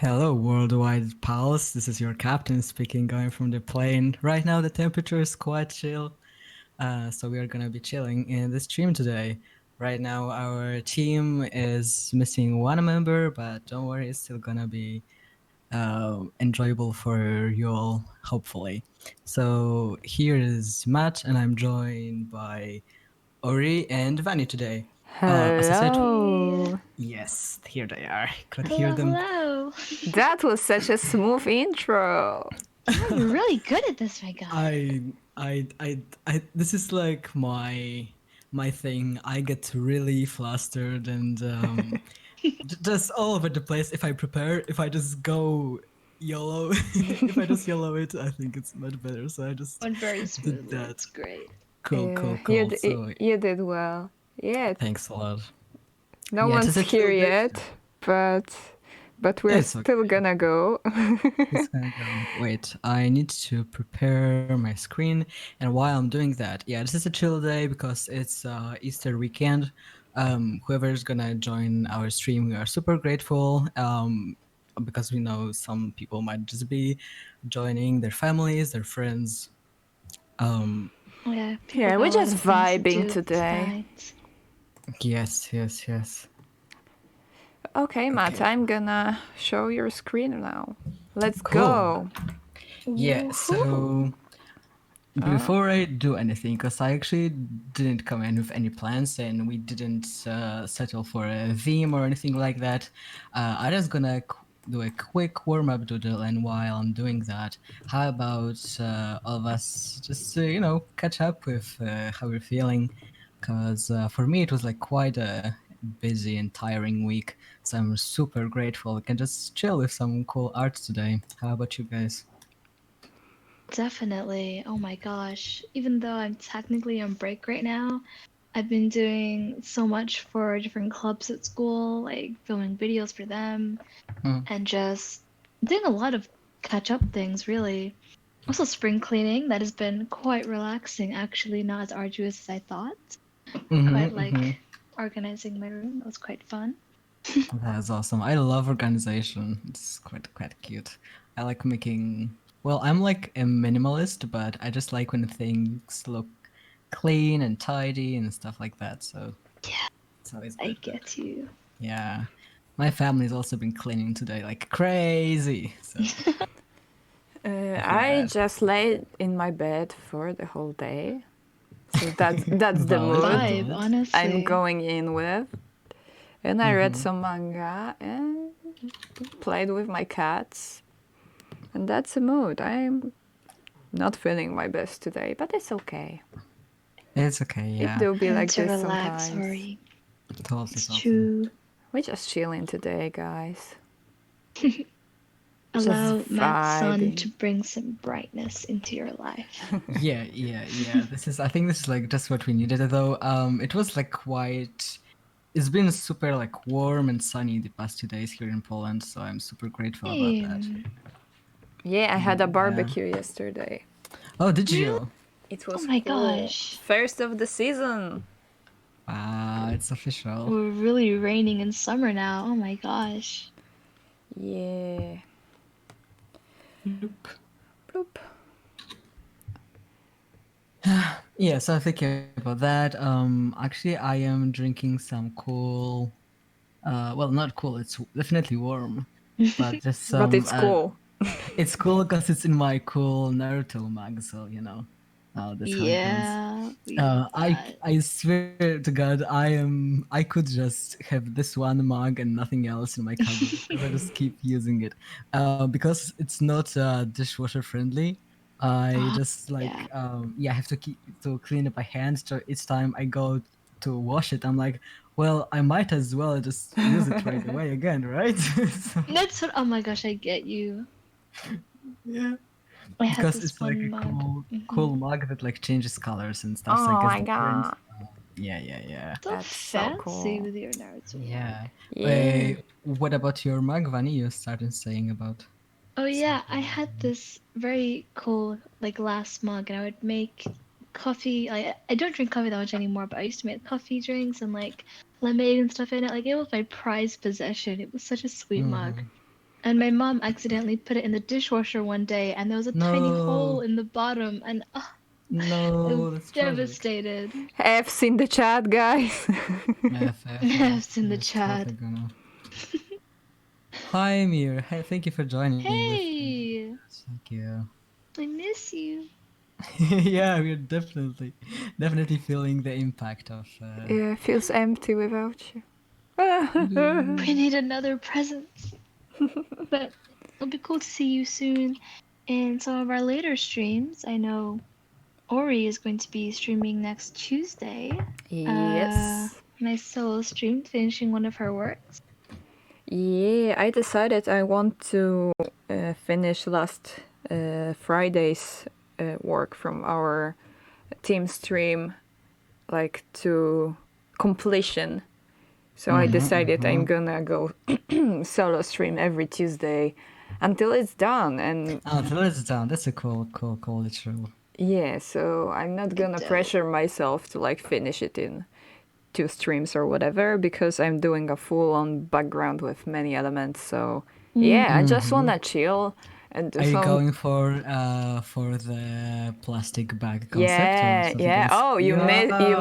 Hello, worldwide pals. This is your captain speaking, going from the plane. Right now, the temperature is quite chill, so we are gonna be chilling in the stream today. Right now, our team is missing one member, but don't worry, it's still gonna be enjoyable for you all, hopefully. So here is Matt, and I'm joined by Ori and Vani today. As I said, Hello. yes, here they are. Could hear Hello, them. hello. That was such a smooth intro. You're really good at this, my guy. This is like my thing. I get really flustered and just all over the place. If I prepare, if I just go YOLO, if I just YOLO it, I think it's much better. So I just Went very did smoothly. that. It's great. Cool, Yeah, cool, cool. So you did well. Yeah, thanks a lot. no Yeah, it is one's a here chill day. yet, but we're It's still okay. gonna go. It's gonna go. Wait, I need to prepare my screen, and while I'm doing that, yeah, this is a chill day because it's Easter weekend. Whoever is gonna join our stream, we are super grateful. Because we know some people might just be joining their families, their friends. Um, Oh, yeah, people Yeah, got we're a lot just of things to vibing do today. tonight. yes, yes, yes. Okay, Matt, Okay, I'm gonna show your screen now. Let's cool. go. Yeah, Woohoo! so before I do anything, because I actually didn't come in with any plans and we didn't settle for a theme or anything like that, I'm just gonna do a quick warm up doodle. And while I'm doing that, how about all of us just, catch up with how we're feeling? Because for me, it was like quite a busy and tiring week. So I'm super grateful. We can just chill with some cool art today. How about you guys? Definitely. Oh my gosh. Even though I'm technically on break right now, I've been doing so much for different clubs at school, like filming videos for them, Hmm. and just doing a lot of catch-up things, really. Also, spring cleaning, that has been quite relaxing, actually, not as arduous as I thought. Quite Mm-hmm, mm-hmm. like organizing my room. That was quite fun. That's awesome. I love organization. It's quite cute. I like making. Well, I'm like a minimalist, but I just like when things look clean and tidy and stuff like that. So Yeah, it's always I good. get you. Yeah, my family's also been cleaning today like crazy. So I feel I bad. just laid in my bed for the whole day. So that's the Valid, mood Vibe, valid. I'm honestly. going in with. And I read Mm-hmm. some manga and played with my cats. And that's a mood. I'm not feeling my best today, but it's okay. It's okay. It Yeah, do be Time like to this relax, sometimes. Ori. totally, It's totally. true. We're just chilling today, guys. Just Allow Matt's son vibing. to bring some brightness into your life. Yeah, yeah, yeah. This is. I think this is like just what we needed, though. It was like quite. It's been super like warm and sunny the past 2 days here in Poland, so I'm super grateful about that. Yeah, I had a Yeah. barbecue yesterday. Oh, did Really? you? It Oh was my cool. gosh. First of the season. Wow, it's official. We're really raining in summer now. Oh my gosh. Yeah. Nope. Bloop. Yeah, so thinking about that. Actually, I am drinking some cool. Well, not cool. It's definitely warm, but just But some. it's cool. It's cool because it's in my cool Naruto mug, so that's how it goes. Yeah, we love that. I swear to God, I could just have this one mug and nothing else in my cupboard because I just keep using it. Because it's not dishwasher friendly. I Oh, just yeah. like yeah, I have to keep to clean it by hand. So each time I go to wash it, I'm like, well, I might as well just use it right away again, right? So, That's what, oh my gosh, I get you. yeah. I had Because this it's like one a mug. cool mug that like changes colors and stuff. So I Oh guess my the print. god. Yeah, yeah, yeah, So That's so fancy cool. with your Naruto mug. yeah. Yeah. What about your mug, Vani? You started saying about Oh yeah, I something. had this very cool like glass mug, and I would make coffee. I don't drink coffee that much anymore, but I used to make coffee drinks and like lemonade and stuff in it. Like it was my prized possession. It was such a sweet mug. Mm-hmm. And my mom accidentally put it in the dishwasher one day, and there was a tiny hole No, in the bottom, and I was no, that's tragic. devastated. F's in the chat, guys. Yeah, F's in the that's totally chat. gonna. Hi, Mir. Hey, thank you for joining with. Hey, Thank you. I miss you. Yeah, we're definitely feeling the impact of. Yeah, it feels empty without you. We need another presence. But it'll be cool to see you soon in some of our later streams. I know Ori is going to be streaming next Tuesday. Yes. Nice solo stream, finishing one of her works. Yeah, I decided I want to finish last Friday's work from our team stream, like to completion. So I decided I'm gonna go solo stream every Tuesday until it's done. And Until it's done. That's a cool ritual. yeah, so I'm not gonna Dope. pressure myself to like finish it in 2 streams or whatever because I'm doing a full on background with many elements. So yeah, I just wanna chill and do Are you some. going for the plastic bag concept or Yeah, something yeah. else? Oh, you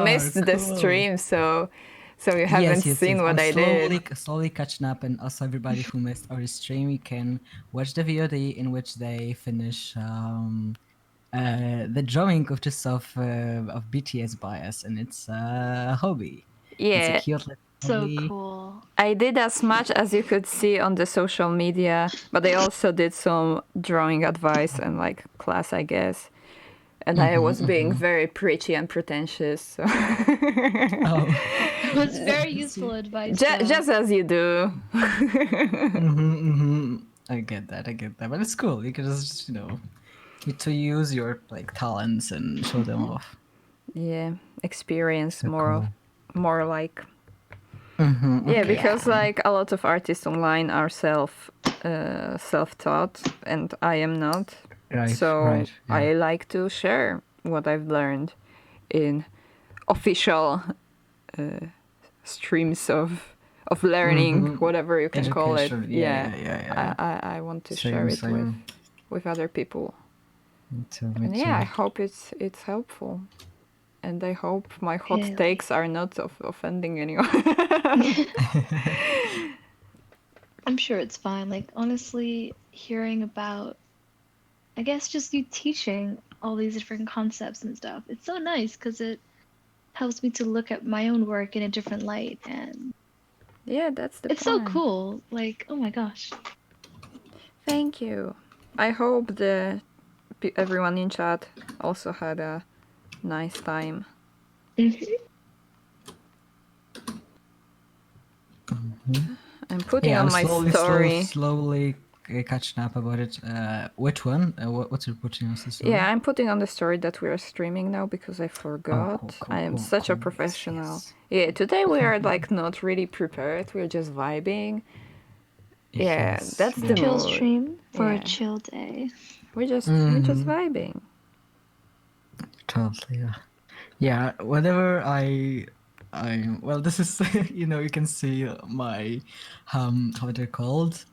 missed the Cool. stream, so you haven't Yes. seen what I'm I did. slowly catching up, and also everybody who missed our stream, you can watch the VOD in which they finish the drawing of BTS bias, and it's a hobby. It's a Yeah, cute little So hobby. cool. I did as much as you could see on the social media, but I also did some drawing advice and like class, I guess. And I was being very preachy and pretentious. So Oh. It was very useful advice. though. just as you do. I get that, but it's cool. You can just get to use your like talents and show them off. Yeah, experience So cool. more like. Yeah, because like a lot of artists online are self-taught, and I am not. Right. So Right. Yeah. I like to share what I've learned in official streams of learning, whatever you can call it. Education. Yeah. I want to Same, share it same. with other people. Me too. And yeah, I hope it's helpful. And I hope my hot Really? takes are not offending anyone. I'm sure it's fine. Like, honestly, hearing about, I guess, just you teaching all these different concepts and stuff, it's so nice because it helps me to look at my own work in a different light. And Yeah, that's the it's so point. cool. Like, oh my gosh. Thank you. I hope everyone in chat also had a nice time. I'm putting on my story. Slowly catching up about it. Which one? What's your putting on the story? Yeah, I'm putting on the story that we are streaming now because I forgot. Cool, I am such a cool. professional. Yes. Yeah, today we are like not really prepared. We're just vibing. Yeah, Yes, that's the Chill mood. stream for a Yeah. chill day. We're just vibing. Totally. Yeah. Whenever well, this is you can see my how they're called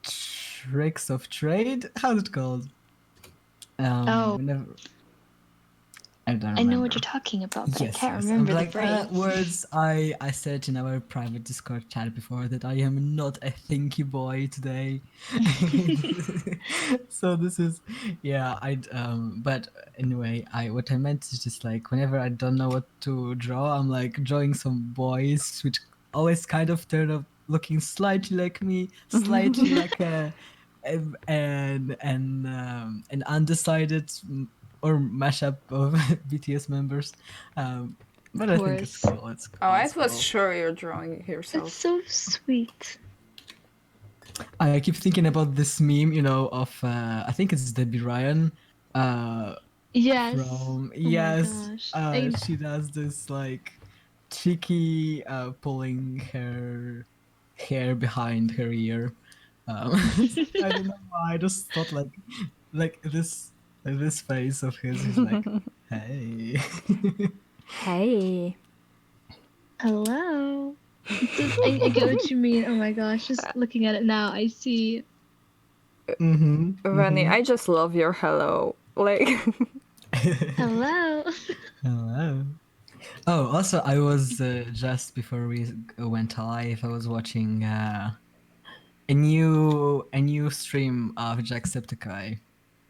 tricks of trade. How's it called? Whenever I don't remember. I know what you're talking about, but I can't remember I'm the like phrase. words I said in our private Discord chat before that I am not a thinky boy today. So this is but anyway, what I meant is just like whenever I don't know what to draw, I'm like drawing some boys which always kind of turn up looking slightly like me, slightly like an undecided or mashup of BTS members. But I think it's cool. It's cool. Oh, I it's was cool. sure you're drawing yourself. It's so sweet. I keep thinking about this meme, of I think it's Debbie Ryan. Yes. From Oh my gosh. she does this like cheeky pulling her hair behind her ear. I don't know why. I just thought like this face of his is like, hey. Hey. Hello. I get what you mean. Oh my gosh, just looking at it now, I see. Vani, I just love your hello. Like, Hello. Hello. Oh, also, I was just before we went live, I was watching a new stream of Jacksepticeye.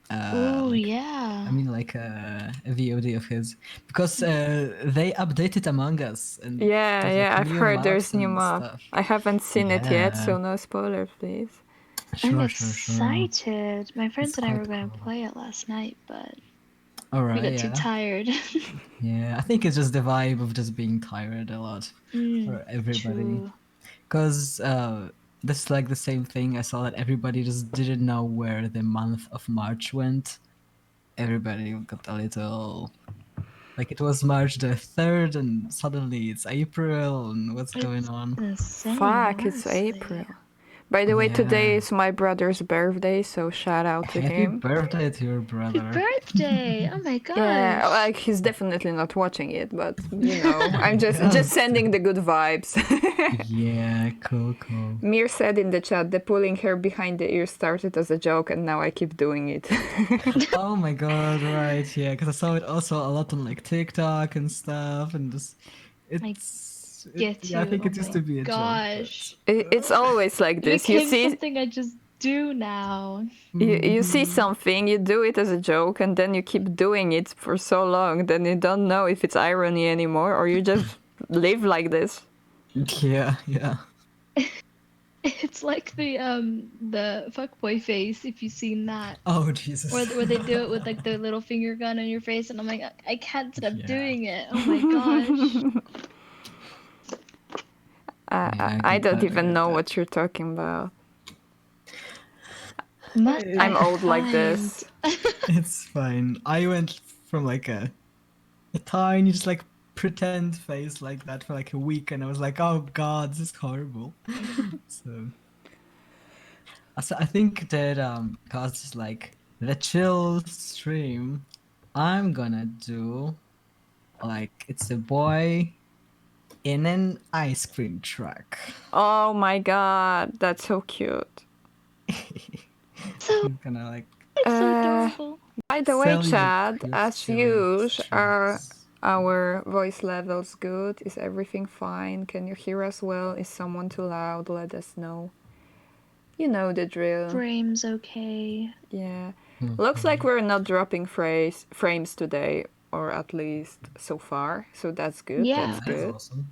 Oh Like yeah. I mean, like a VOD of his, because they updated Among Us and yeah, there's yeah, like I've new heard there's maps new and map. stuff. I haven't seen it yet, Yeah, so no spoilers, please. I'm sure. excited. My friends It's and I were quite gonna cool. play it last night, but All we right, got too yeah, tired. yeah. I think it's just the vibe of just being tired a lot for everybody, True. because that's like the same thing. I saw that everybody just didn't know where the month of March went. Everybody got a little. Like it was March the 3rd, and suddenly it's April, and what's going It's on? insane, Fuck, it's honestly. April. By the way, today Yeah. is my brother's birthday, so shout out to Happy him. birthday to your Happy brother. birthday! Oh my Yeah, gosh. like he's definitely not watching it, but you know, I'm just Yeah, sending the good vibes. yeah, cool. Mir said in the chat, the pulling hair behind the ears started as a joke, and now I keep doing it. Oh my god, right, yeah, because I saw it also a lot on like TikTok and stuff, and just I it, get yeah, I you. think Oh it used my to be a joke, but gosh. It's always like It this. You became see, something I just do now. you see Mhm. something, you do it as a joke, and then you keep doing it for so long, then you don't know if it's irony anymore, or you just live like this. Yeah. It's like the fuckboy face, if you've seen that. Oh Jesus. Where they do it with like the little finger gun on your face, and I'm like, I can't stop Yeah, doing it. Oh my gosh. yeah, I I get don't that. I even get know that. what you're talking about. Must I'm I old like find? this. It's fine. I went from like a tiny, just like pretend face like that for like a week, and I was like, oh god, this is horrible. So, I think that because it's like the chill stream, I'm gonna do like it's a boy in an ice cream truck. Oh my god, that's so cute. So I'm gonna like it's so Uh, adorable. by the way, sell you the Chad, cute as chilling usual, are streets. our voice levels good? Is everything fine? Can you hear us well? Is someone too loud? Let us know. You know the drill. Frame's okay. Yeah. Looks like Mhm. we're not dropping frames today, or at least so far. So that's good. That's Yeah. That is good. awesome.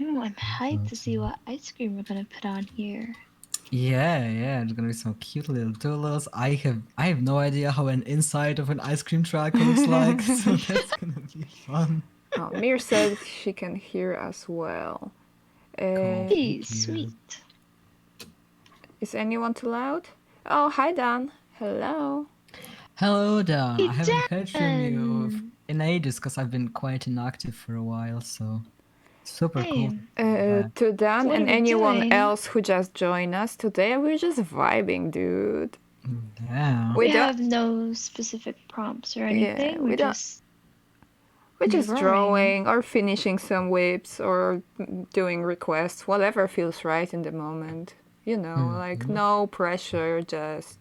Ooh, I'm hyped to see Awesome. what ice cream we're gonna put on here. Yeah, there's gonna be some cute little doodles. I have no idea how an inside of an ice cream truck looks like, so that's gonna be fun. Oh, Mir said she can hear us well. Cool, Hey, thank you. sweet. Is anyone too loud? Oh, hi Dan. Hello. Hello, Dan. Hey, I haven't heard from you Dan. in ages because I've been quite inactive for a while, so super cool to Same. see you back. To Dan What are and we anyone doing? else who just joined us today, we're just vibing, dude. Yeah. We We don't. have no specific prompts or Yeah, anything. We're just we're just drawing. drawing or finishing some whips or doing requests, whatever feels right in the moment. You know, like Mhm. no pressure, just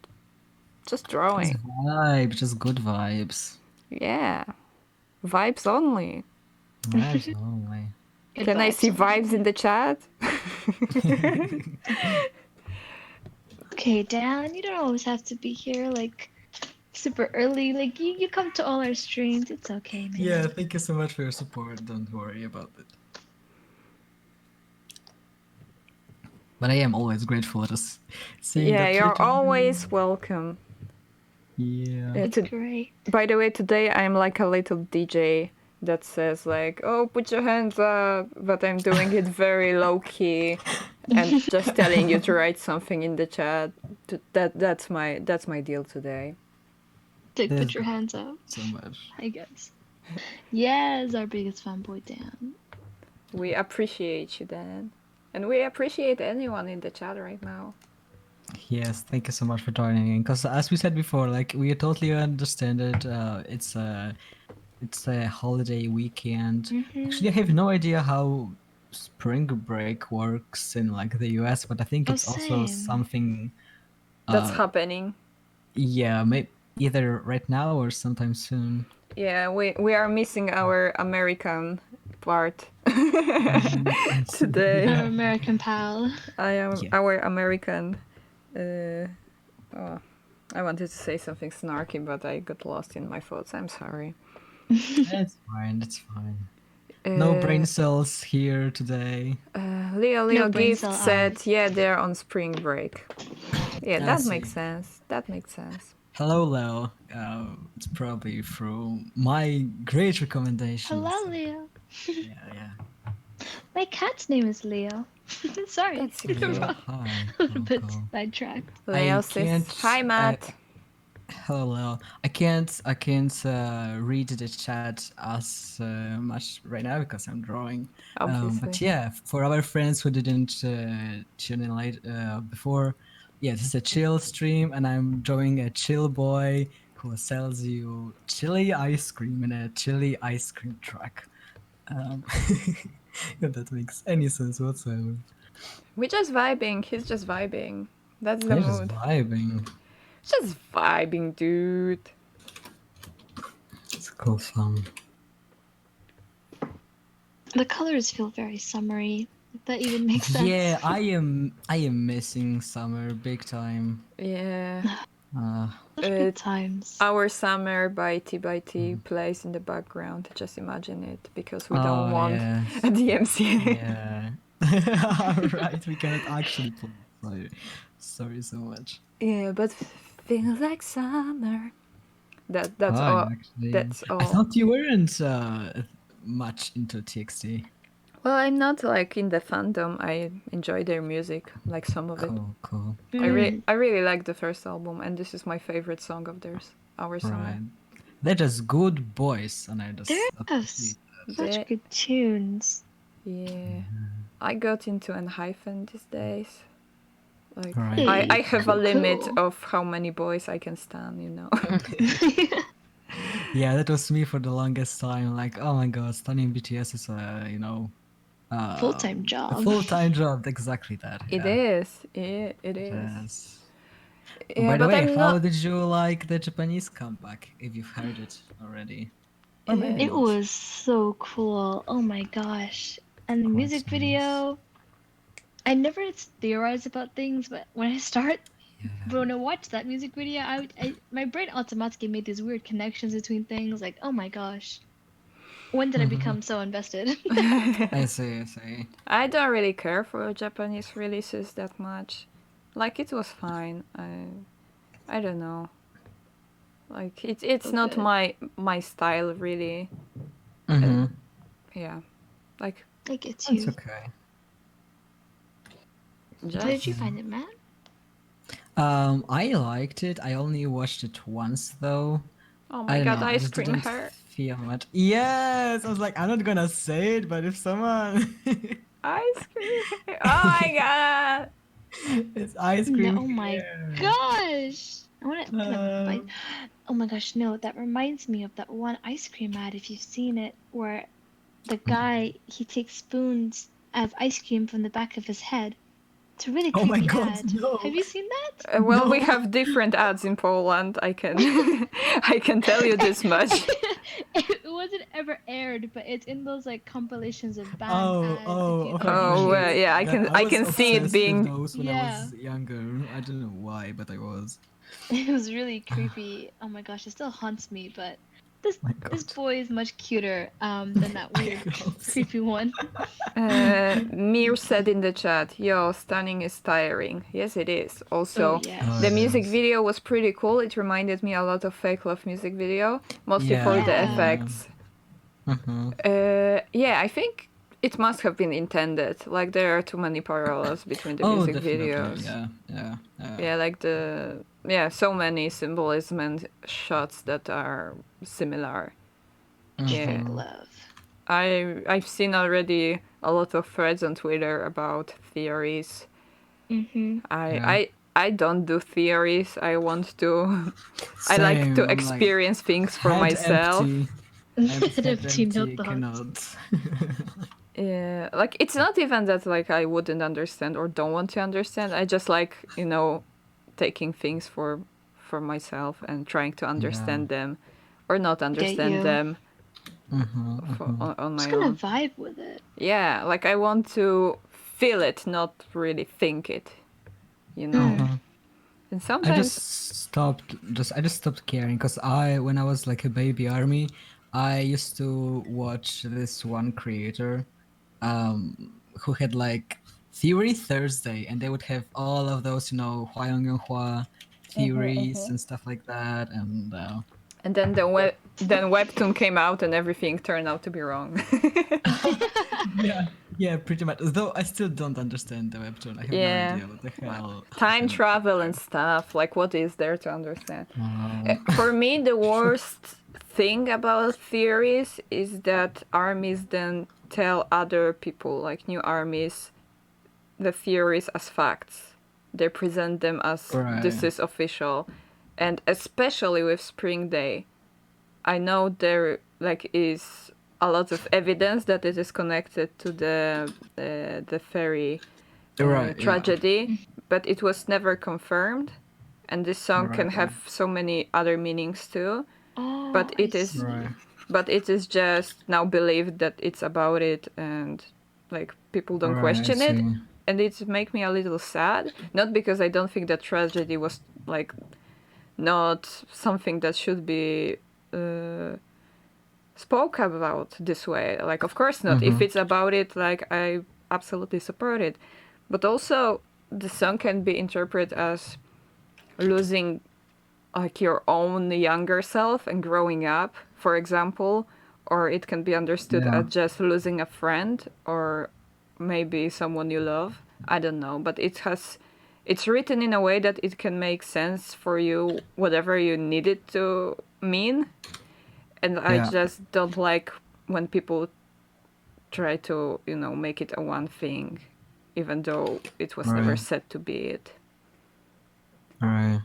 Just drawing. vibes, just good vibes. Yeah, vibes only. Vibes only. Good Can I vibes see vibes in only. the chat? Okay, Dan, you don't always have to be here like super early. Like you come to all our streams. It's okay, Yeah, man. thank you so much for your support. Don't worry about it. But I am always grateful just seeing Yeah, that you you're do. always welcome. Yeah. It's great. By the way, today I'm like a little DJ that says like, "Oh, put your hands up," but I'm doing it very low key and just telling you to write something in the chat. That's my deal today. Dick, That's put your hands up. so much. I guess. Yes, our biggest fanboy, Dan. We appreciate you, Dan, and we appreciate anyone in the chat right now. Yes, thank you so much for joining in. Because as we said before, like we totally understand it. It's a holiday weekend. Mhm. Actually, I have no idea how spring break works in like the US, but I think Oh, it's also same. something. That's happening. Yeah, maybe either right now or sometime soon. Yeah, we are missing our American part I see. today. Our American pal. I am Yeah. our American. Oh, I wanted to say something snarky, but I got lost in my thoughts. I'm sorry. It's fine. It's fine. No brain cells here today. Leo brain Gift cell said, eyes. "Yeah, they're on spring break." Yeah, I that see. makes sense. That makes sense. Hello, Leo. It's probably through my great recommendations. Hello, Leo. Yeah. My cat's name is Leo. Sorry. That's Leo, cute. hi. A little bit Welcome. sidetracked. Leo I says, can't. "Hi, Matt." Hello. I can't read the chat as much right now because I'm drawing. Obviously. But yeah, for our friends who didn't tune in late before, yeah, this is a chill stream, and I'm drawing a chill boy who sells you chili ice cream in a chili ice cream truck. If that makes any sense whatsoever. We're just vibing. He's just vibing. That's the I'm just mood. vibing. Just vibing, dude. It's cool fun. The colors feel very summery. If that even makes sense. Yeah, I am missing summer big time. Yeah. Such good times. Our summer by T plays in the background. Just imagine it, because we don't want yes. a DMCA. Yeah. Right, we cannot actually play. Sorry so much. Yeah, but feels like summer. That's Hi, all. actually. That's all. I thought you weren't much into TXT. Well, I'm not like in the fandom. I enjoy their music, like some of it. Cool. I really like the first album, and this is my favorite song of theirs. Our Summer. Right. They're just good boys, and I just They have appreciate such They- good tunes. Yeah, I got into an hyphen these days. Like Right. I have a Cool. limit of how many boys I can stand. You know. Yeah, that was me for the longest time. Like, oh my god, studying BTS is Full-time a job. full-time job. Exactly that. It Yeah. is. Yeah, it is. Yes. Yeah, By the but way, I'm how not. did you like the Japanese comeback? If you've heard it already, or maybe It not. was so cool. Oh my gosh. And the Quite music nice. video. I never theorize about things, but when I watch that music video, my brain automatically made these weird connections between things. Like, oh my gosh, when did I become so invested? I see. I don't really care for Japanese releases that much. Like, it was fine. I don't know. Like, it's not Okay. my style really. Mm-hmm. Yeah, like I get It's you. okay. just. How did you find it, Matt? I liked it. I only watched it once though. Oh I my don't god, know. I ice just cream didn't hair. feel much. Yes, I was like, I'm not gonna say it, but if someone, Ice cream hair. Oh my god. it's ice No, cream. oh my here. gosh! I want to kind of bite. Um, Oh my gosh, no, that reminds me of that one ice cream ad, if you've seen it, where the guy, he takes spoons of ice cream from the back of his head. It's a really Oh my creepy god, ad. no. Have you seen that? Well, we No. have different ads in Poland. I can I can tell you this much. It wasn't ever aired, but it's in those like compilations of band Oh, ads. oh, If you of know what I Oh, mean. course. yeah, I Was can see it obsessed with being. those when I Yeah. was younger. I don't know why, but I was. It was really creepy. Oh my gosh, it still haunts me, but My this god. boy is much cuter than that I weird hope so. creepy one. Mir said in the chat, "Yo, stunning is tiring." Yes, it is. Also, Oh yes. Oh, the music yes. video was pretty cool. It reminded me a lot of Fake Love music video, mostly for the Yeah. effects. Uh-huh. Yeah, I think it must have been intended. Like, there are too many parallels between the Oh, music definitely. videos. Yeah. Yeah, like so many symbolism and shots that are similar. Yeah. Fake love. I've seen already a lot of threads on Twitter about theories. Mm-hmm. I don't do theories. I want to. I like Same, to I'm like, experience things for head myself. empty. I'm Head head empty, no empty, thoughts. cannot. Yeah, like it's not even that like I wouldn't understand or don't want to understand. I just like, taking things for myself and trying to Yeah. understand them or not Get understand you. them on Just my gonna own. vibe with it. Yeah, like I want to feel it, not really think it, you know. Mm. Uh-huh. And I sometimes, just stopped caring because when I was like a baby army, I used to watch this one creator, who had like Theory Thursday, and they would have all of those, Hua theories and stuff like that, and and then then webtoon came out and everything turned out to be wrong. yeah, yeah, pretty much. Though I still don't understand the webtoon. I have no Yeah. idea what the hell Time happened travel and there. stuff, like what is there to understand? Um, For me, the worst thing about theories is that armies then tell other people, like new armies, the theories as facts. They present them as this right, is official. And especially with Spring Day, I know there like is a lot of evidence that it is connected to the fairy right, yeah, tragedy, but it was never confirmed. And this song right, can have so many other meanings too. Oh, But I it is, right, see. but it is just now believed that it's about it, and like people don't right. I question it, see. and it make me a little sad. Not because I don't think that tragedy was like not something that should be uh, spoke about this way. Like, of course not. If Mm-hmm. it's about it, like I absolutely support it. But also, the song can be interpreted as losing like your own younger self and growing up, for example, or it can be understood Yeah, as just losing a friend or maybe someone you love. I don't know, but it's written in a way that it can make sense for you whatever you need it to mean. And I yeah, just don't like when people try to, make it a one thing even though it was never right, said to be it. right.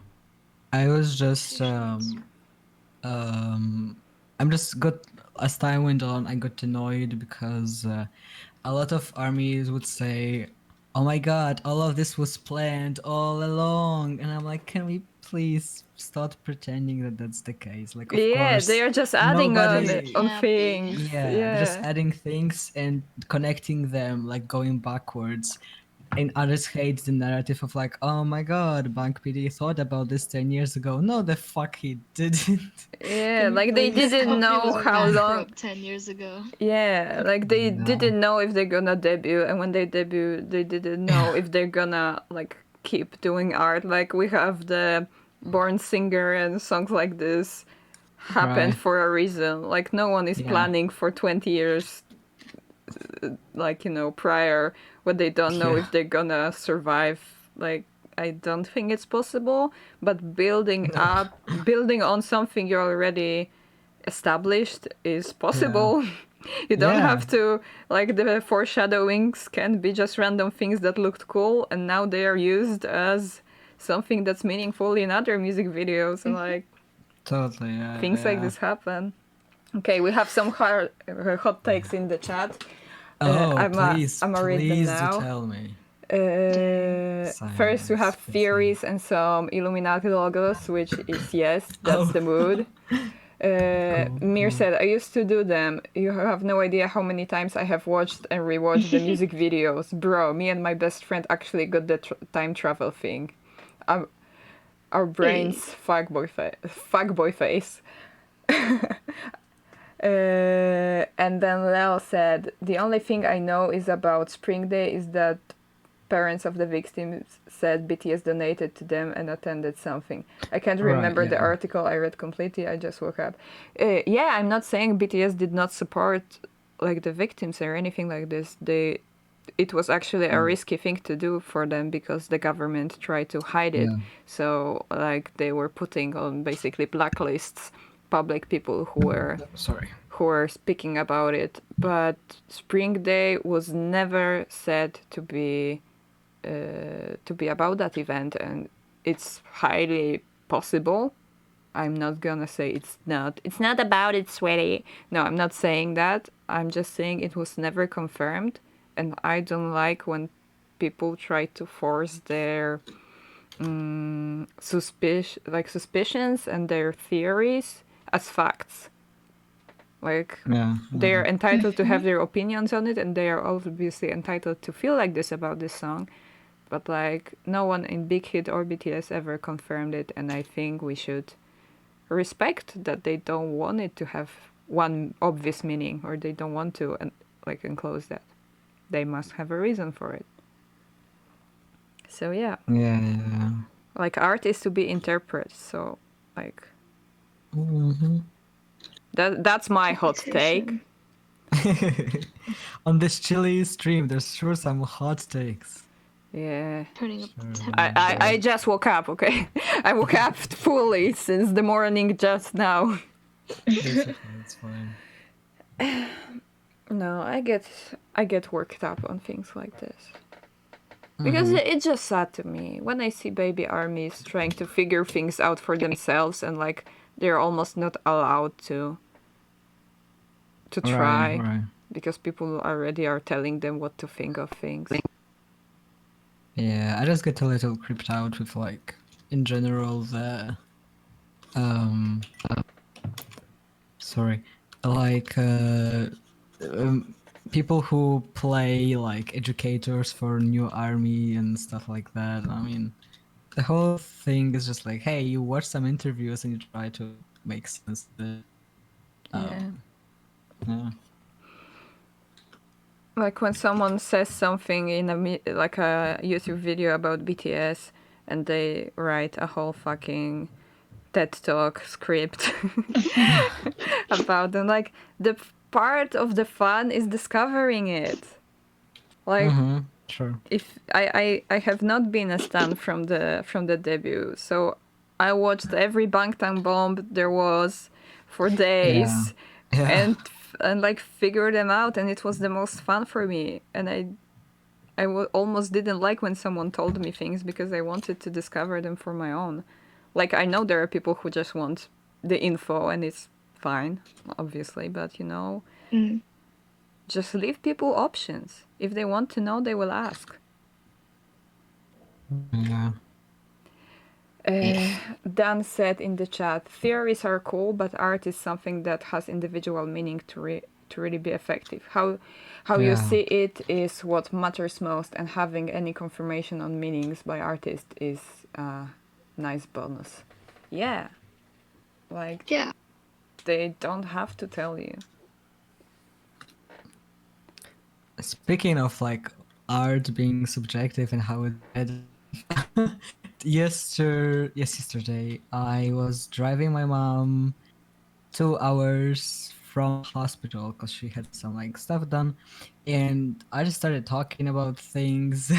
I was just Decisions. I'm just got as time went on, I got annoyed because a lot of armies would say, "Oh my God, all of this was planned all along," and I'm like, "Can we please stop pretending that that's the case?" Like, of Yeah, they course, are just adding Because on it nobody. on can't be. things. Yeah, they're just Yeah. adding things and connecting them, like going backwards. And others hate the narrative of like, oh my god, Bank PD thought about this 10 years ago. No, the fuck he didn't. Yeah, Can we like they The please didn't stop company know was how already pretending? long. broke 10 years ago. Yeah, like they Yeah. didn't know if they're gonna debut, and when they debut, they didn't know if they're gonna like keep doing art. Like we have the Born Singer and songs like this happened Right. for a reason. Like no one is Yeah. planning for 20 years, like prior, when they don't know Yeah. if they're gonna survive. Like I don't think it's possible. But No. building on something you already established is Yeah. possible. You don't Yeah. have to, like, the foreshadowings can be just random things that looked cool and now they are used as something that's meaningful in other music videos, and like Totally. Yeah. things like Yeah. this happen. Okay, we have some hot takes in the chat. Oh, please, I'm gonna read them please do now. tell me. First, we have Silence, please. theories and some Illuminati logos, which is yes, that's Oh, the mood. cool, Mir cool. said, I used to do them. You have no idea how many times I have watched and rewatched the music videos. Bro, me and my best friend actually got the time travel thing. Um, our brains Hey. fuckboy face. And then Leo said, the only thing I know is about Spring Day is that parents of the victims said BTS donated to them and attended something. I can't Right, remember the yeah. article I read completely. I just woke up. Yeah, I'm not saying BTS did not support like the victims or anything like this. It was actually a risky thing to do for them because the government tried to hide it. Yeah. So like they were putting on basically blacklists public people Sorry. who were speaking about it. But Spring Day was never said to be about that event, and it's highly possible. I'm not gonna say it's not about it, sweetie. No, I'm not saying that. I'm just saying it was never confirmed, and I don't like when people try to force their suspicions and their theories as facts. Like, Yeah. they are entitled to have their opinions on it, and they are obviously entitled to feel like this about this song. But like, no one in Big Hit or BTS ever confirmed it, and I think we should respect that they don't want it to have one obvious meaning, or they don't want to like enclose that. They must have a reason for it. So yeah, Yeah. like, art is to be interpreted. So like, that's my hot take. Interpretation. On this chilly stream, there's sure some hot takes. Yeah. Turning up the Sure. temperature. I just woke up, okay? I woke up fully since the morning just now. That's okay, that's fine. No, I get worked up on things like this. Because it's just sad to me when I see baby armies trying to figure things out for themselves, and like, they're almost not allowed to try, Right. because people already are telling them what to think of things. Yeah, I just get a little creeped out with, like, in general, the sorry, like people who play like educators for new army and stuff like that. I mean, the whole thing is just like, hey, you watch some interviews and you try to make sense of it. Yeah. Yeah. Like, when someone says something in like a YouTube video about BTS, and they write a whole fucking TED Talk script about them. Like, the part of the fun is discovering it. Like, Sure. if I have not been a stan from the debut, so I watched every Bangtan Bomb there was for days, Yeah. and like, figure them out, and it was the most fun for me. And I almost didn't like when someone told me things, because I wanted to discover them for my own. Like, I know there are people who just want the info, and it's fine, obviously, but just leave people options. If they want to know, they will ask. Yeah. Dan said in the chat, theories are cool, but art is something that has individual meaning to really be effective. How you see it is what matters most, and having any confirmation on meanings by artists is a nice bonus. Yeah. Like, Yeah. they don't have to tell you. Speaking of like art being subjective and how it yesterday I was driving my mom 2 hours from hospital because she had some like stuff done, and I just started talking about things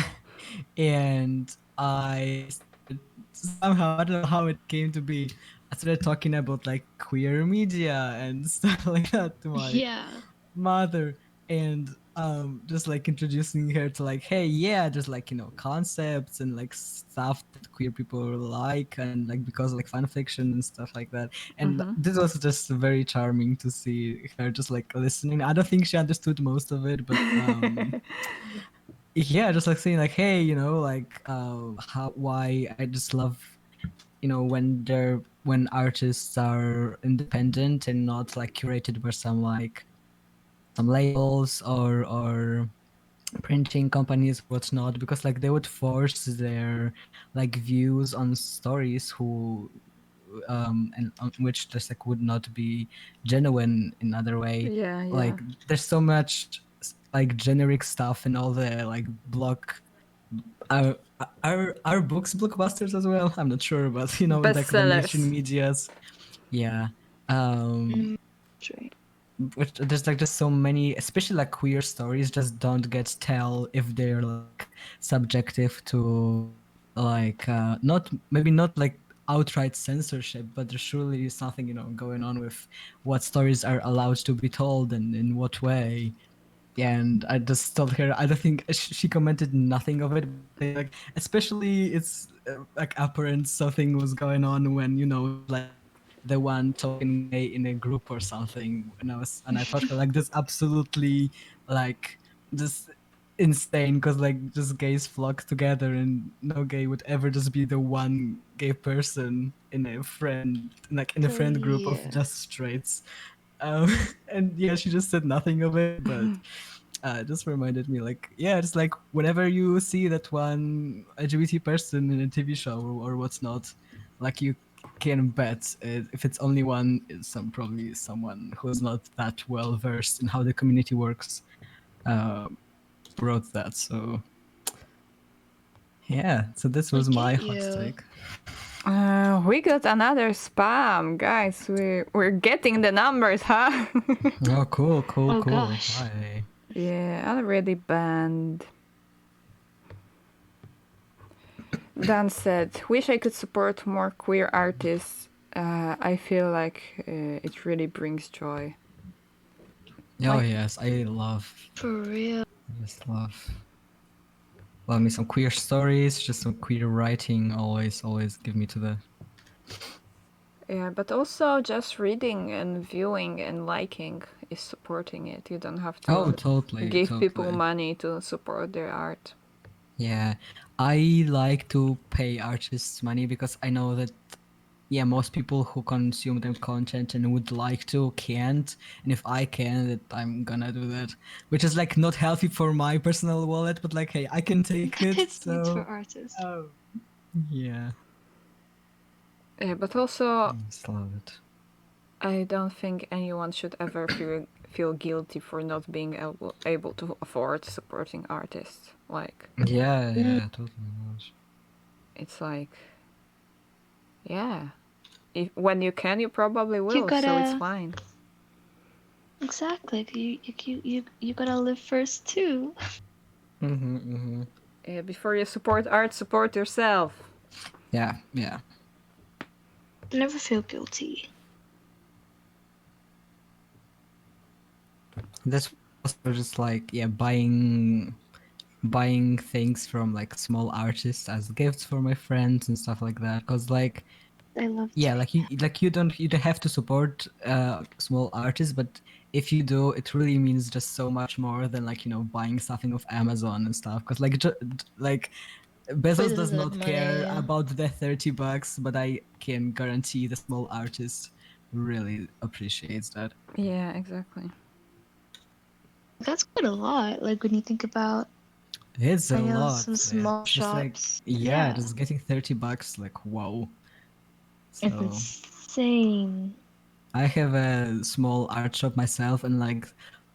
and I started, somehow, I don't know how it came to be, I started talking about like queer media and stuff like that to my Yeah. mother, and just like introducing her to like, hey, yeah, there's like, concepts and like stuff that queer people like, and like because like fan fiction and stuff like that. And this was just very charming to see her just like listening. I don't think she understood most of it, but yeah, just like saying like, hey, like why I just love, when artists are independent and not like curated by some labels or printing companies, whatnot, because like they would force their like views on stories who and on which just like would not be genuine in other way. Yeah, yeah. Like there's so much like generic stuff and all the like block are books blockbusters as well? I'm not sure, but in like the mainstream Bestsellers. medias, yeah. um That's right. which there's like just so many, especially like queer stories, just don't get tell if they're like subjective to like not maybe not like outright censorship, but there surely is something going on with what stories are allowed to be told and in what way. And I just told her I don't think she commented nothing of it, like especially it's like apparent something was going on when like the one talking gay in a group or something. And I thought like this absolutely like just insane because like just gays flock together and no gay would ever just be the one gay person in a friend group of Yeah. just straights. Um, and yeah, she just said nothing of it, but it just reminded me like, yeah, it's like whenever you see that one LGBT person in a TV show or what's not, like you can bet if it's only one, it's probably someone who's not that well versed in how the community works wrote that. So yeah, so this I was my get hot you. take. We got another spam, guys. We're getting the numbers, huh? Oh, cool. Oh gosh. Hi. Yeah, already banned. Dan said, "Wish I could support more queer artists. I feel like it really brings joy." Oh Like- yes, I For real. just love me some queer stories, just some queer writing. Always give me to the. Yeah, but also just reading and viewing and liking is supporting it. You don't have Oh, to totally. give people money to support their art. Yeah, I like to pay artists money because I know that yeah, most people who consume their content and would like to can't, and if I can, that I'm gonna do that, which is like not healthy for my personal wallet, but like hey, I can take it. It's needs for So artists. yeah, Yeah, but also I just love it. I don't think anyone should ever feel guilty for not being able to afford supporting artists. Like Yeah, totally. it's like, yeah, when you can, you probably will. You So it's gotta fine. exactly. You gotta live first too. Before you support art, support yourself. Yeah. Never feel guilty. That's also just like yeah, buying things from like small artists as gifts for my friends and stuff like that. Cause like I love yeah, doing you don't have to support small artists, but if you do, it really means just so much more than like buying something off Amazon and stuff. Cause like Bezos with does the not care money. about the $30, but I can guarantee the small artist really appreciates that. Yeah, exactly. That's quite a lot. Like when you think about, It's a I know lot. some small It's just like shops. yeah, Yeah, just getting $30, like wow. it's So insane. I have a small art shop myself, and like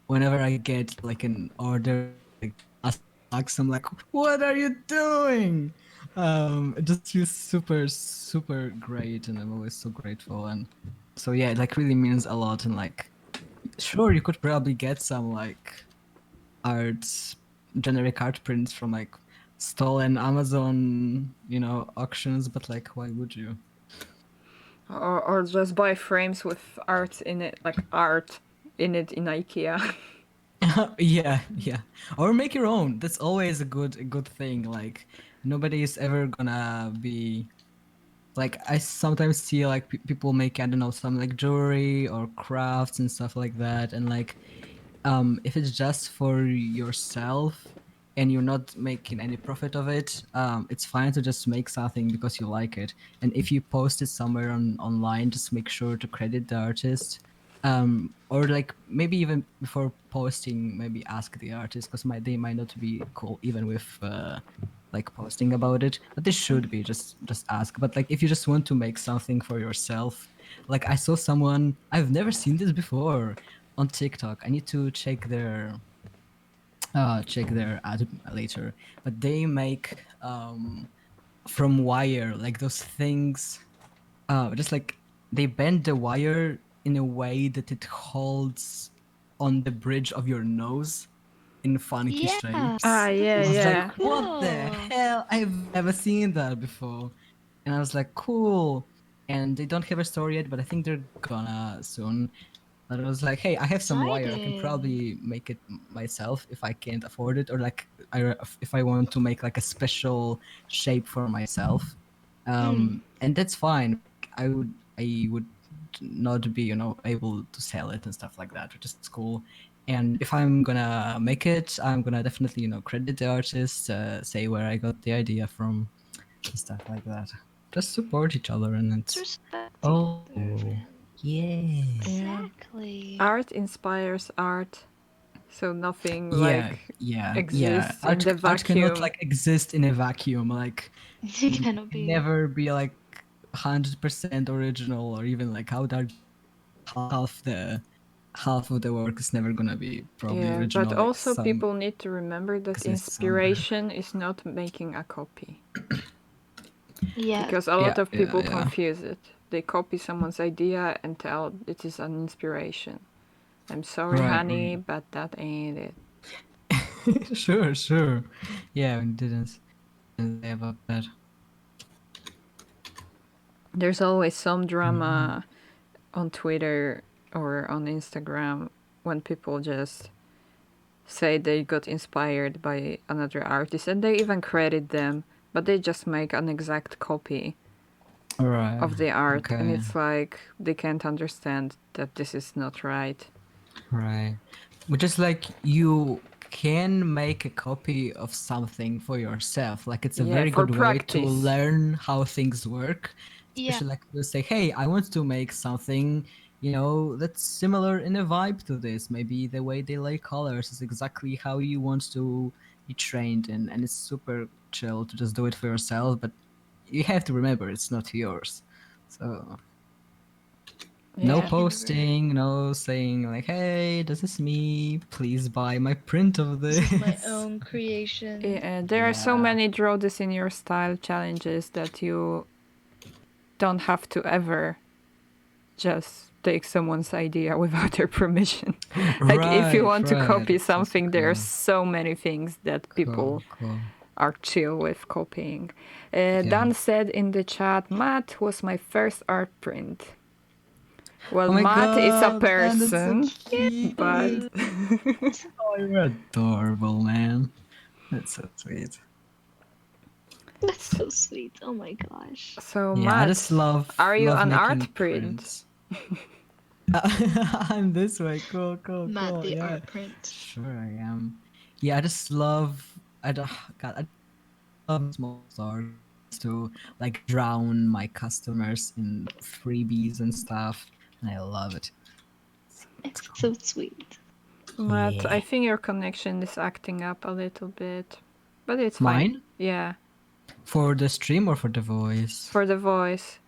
whenever I get like an order like $1, I'm like, what are you doing? It just feels super great, and I'm always so grateful. And so yeah, it like really means a lot. And like, sure, you could probably get some like art, generic art prints from like stolen Amazon, auctions, but like, why would you? Or just buy frames with art in it, like art in it in IKEA. Yeah. Or make your own. That's always a good thing. Like nobody is ever gonna be like I sometimes see like people make I don't know some like jewelry or crafts and stuff like that, and like if it's just for yourself and you're not making any profit of it, it's fine to just make something because you like it. And if you post it somewhere online, just make sure to credit the artist. Or like maybe even before posting, maybe ask the artist because they might not be cool even with like posting about it, but they should be just ask. But like if you just want to make something for yourself, like I saw someone I've never seen this before on TikTok. I need to check their ad later. But they make from wire like those things. Just like they bend the wire in a way that it holds on the bridge of your nose in funky Yeah, Ah, shapes. yeah, I that's was so like, yeah. what the cool. hell? I've never seen that before. And I was like, cool. And they don't have a store yet, but I think they're gonna soon. But I was like, hey, I have some wire. I can Exciting. probably make it myself if I can't afford it, or like if I want to make like a special shape for myself. Mm. And that's fine. I would not be, able to sell it and stuff like that, which is cool. And if I'm gonna make it, I'm gonna definitely, credit the artist, say where I got the idea from, and stuff like that. Just support each other, and It's it's respect each oh other, man. yeah, Yeah. Exactly. Art inspires art, so nothing yeah, like yeah. exists in the Art cannot vacuum. like exist in a vacuum. Like You cannot be. never be like 100% original, or even like how that half of the work is never gonna be probably Yeah, but original. Like also some people need to remember that exists somewhere. inspiration is not making a copy. Yeah. Because a Yeah, lot of yeah, people yeah. confuse it. They copy someone's idea and tell it is an inspiration. I'm sorry, Right, honey, but that ain't it. right. Sure. Yeah, we didn't say about that. There's always some drama on Twitter or on Instagram when people just say they got inspired by another artist and they even credit them, but they just make an exact copy Right. of the art, and Okay. it's like they can't understand that this is not right. Right. Which is like you can make a copy of something for yourself. Like it's a Yeah, very for good way to practice. learn how things work. Yeah. Especially like you say, hey, I want to make something, that's similar in a vibe to this. Maybe the way they lay colors is exactly how you want to be trained in, and it's super chill to just do it for yourself, but you have to remember it's not yours. So no Yeah. posting, no saying like, "Hey, this is me. Please buy my print of This this." is my own creation. Yeah, there are so Yeah. many draw this in your style challenges that you don't have to ever just take someone's idea without their permission. Like if you want to copy That's also something, there are cool. so many things that people Cool. are chill with copying. Yeah. Dan said in the chat, Matt was my first art print. Well, Oh my Matt is a god, man, that's so person, cute. but Oh, you're adorable, man. That's so sweet. That's so sweet. Oh my gosh. so Yeah, I Matt, just love are you an making art print? prints. I'm this way. Cool. Matt the Yeah, art print. sure I am. Yeah, I just love. God, I love small stars to like drown my customers in freebies and stuff, and I love it. It's It's cool. so sweet. Matt, I Yeah. think your connection is acting up a little bit, but it's fine. Mine? Yeah, For the stream or for the voice? for the voice.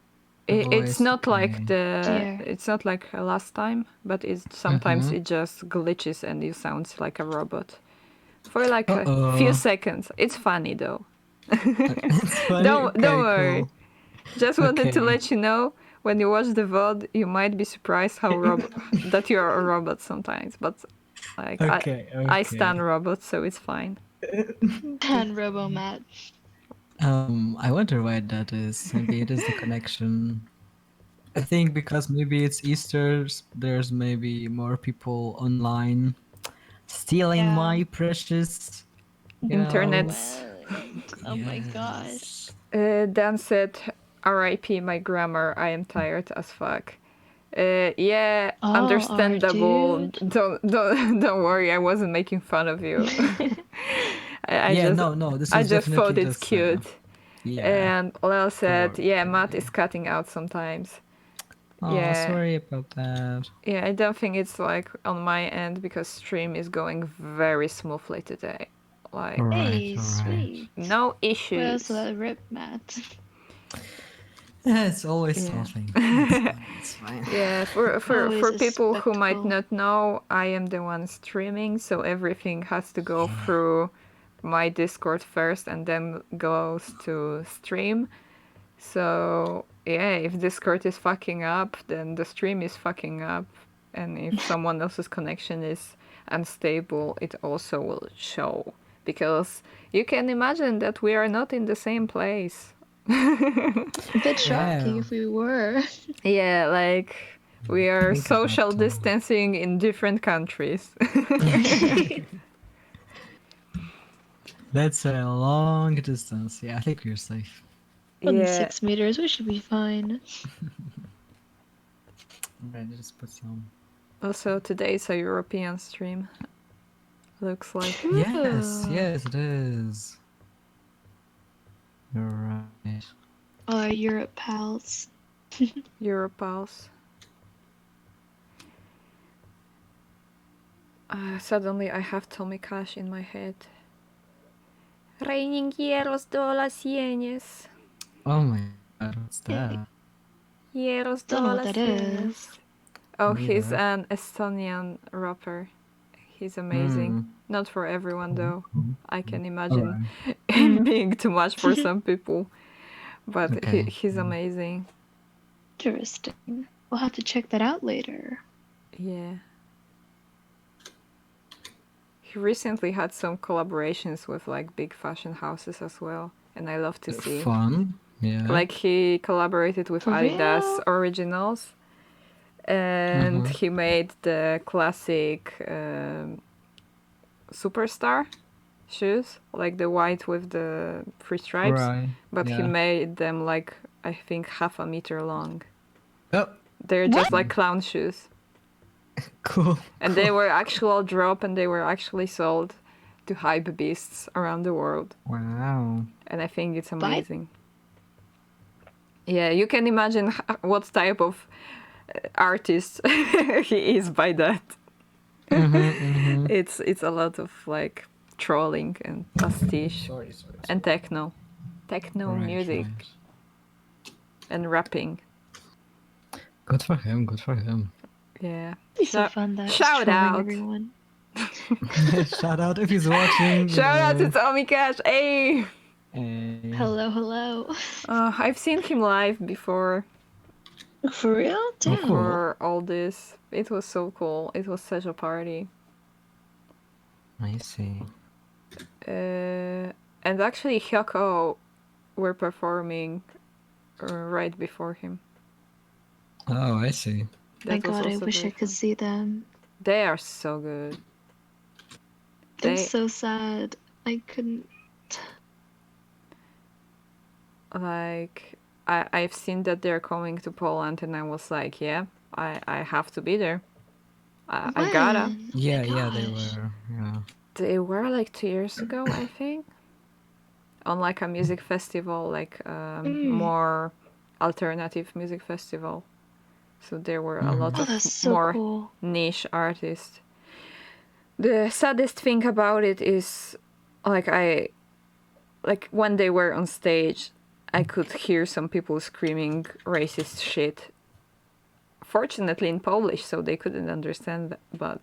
The It's voice, not like okay. Dear. it's not like last time, but it's sometimes Mhm. it just glitches and you sound like a robot for like a few Uh-oh. seconds. It's funny though. It's funny. Don't Okay, worry. cool. Just wanted to Okay. let you know when you watch the VOD, you might be surprised how that you're a robot sometimes. But like Okay. I stand robots, so it's fine. And Robo Matt. I wonder why that is. Maybe it is the connection. I think because maybe it's Easter, there's maybe more people online stealing Yeah. my precious, Internet's. Oh my Yes. gosh. Dan said, "R.I.P. my grammar. I am tired as fuck." Yeah, Oh, understandable. dude. Don't worry. I wasn't making fun of you. Yeah, no, this I was just thought definitely it's just cute. yeah. And Lel said, Poor "Yeah, Matt baby. is cutting out sometimes." Oh, Yeah, sorry about that. yeah. I don't think it's like on my end because stream is going very smoothly today. Like Hey, Alright. sweet. no Well, issues. so that rip, Matt. Yeah, it's always Yeah. something. It's fine. Yeah, for Always a people who might spectacle. not know, I am the one streaming, so everything has to go through my Discord first and then goes to stream. So yeah, if Discord is fucking up, then the stream is fucking up. And if someone else's connection is unstable, it also will show. Because you can imagine that we are not in the same place. A bit shocking Yeah. if we were. Yeah, like we are Think about social that. distancing in different countries. That's a long distance. Yeah, I think we're safe. From Yeah, 6 meters, we should be fine. Right, just put some. Also, today's a European stream. Looks like. Yes, yes, it is. You're right. Our Europe pals. Europals. Suddenly I have Tommy Cash in my head. Raining hieros do las sienes. Oh my god, what's that? Hieros do Don't know what las that sienes. is. Oh, Me he's either. an Estonian rapper. He's amazing. Not for everyone though. I can imagine him being too much for some people. But Okay. he's amazing. Interesting. We'll have to check that out later. Yeah. He recently had some collaborations with like big fashion houses as well, and I love to see. Fun. Yeah. Like he collaborated with For Adidas real? Originals, and he made the classic Superstar shoes, like the white with the three stripes, Right. but he Yeah. made them like I think 1/2 meter long. Oh, They're just like clown shoes. cool. And they were actual drop and they were actually sold to hype beasts around the world. Wow. And I think it's amazing. Yeah, you can imagine what type of artist he is by that. It's a lot of like trolling and pastiche Sorry. and techno music and rapping. Good for him. Good for him. Yeah. It'd be so fun though. Shout just trolling out. everyone. Shout out if he's watching. Shout out to Tommy Cash. Hey. Hey. Hello. I've seen him live before. For real? Damn. cool. For all this. It was so cool. It was such a party. I see. And actually, Hyoko were performing right before him. Oh, I see. My That was god, I also wish I very could fun. see them. They are so good. I'm so sad. I couldn't. Like, I've seen that they're coming to Poland, and I was like, yeah, I have to be there. I gotta. When? Yeah, Oh my yeah, they gosh. were. Yeah. They were like 2 years ago, I think, on like a music festival, like more alternative music festival. So there were a lot Oh, of that's so more cool. niche artists. The saddest thing about it is, like when they were on stage, I could hear some people screaming racist shit. Fortunately in Polish, so they couldn't understand that, but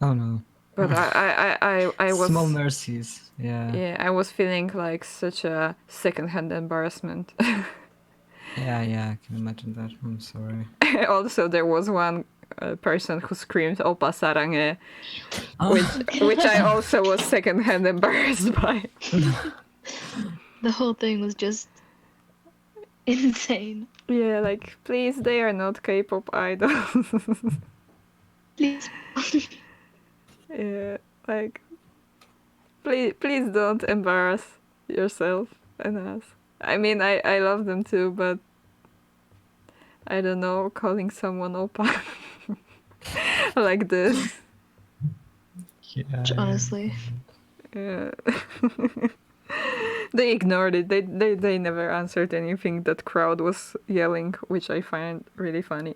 Oh no. but I was Small mercies. Yeah. yeah, I was feeling like such a secondhand embarrassment. Yeah, I can imagine that. I'm sorry. Also, there was one person who screamed "Opa Sarange," Oh. which I also was secondhand embarrassed by. The whole thing was just insane. Yeah, like please, they are not K-pop idols. Please. Yeah, like please don't embarrass yourself and us. I mean, I love them too, but I don't know, calling someone Opa like this. Yeah. Honestly. Yeah. They ignored it. They never answered anything. That crowd was yelling, which I find really funny.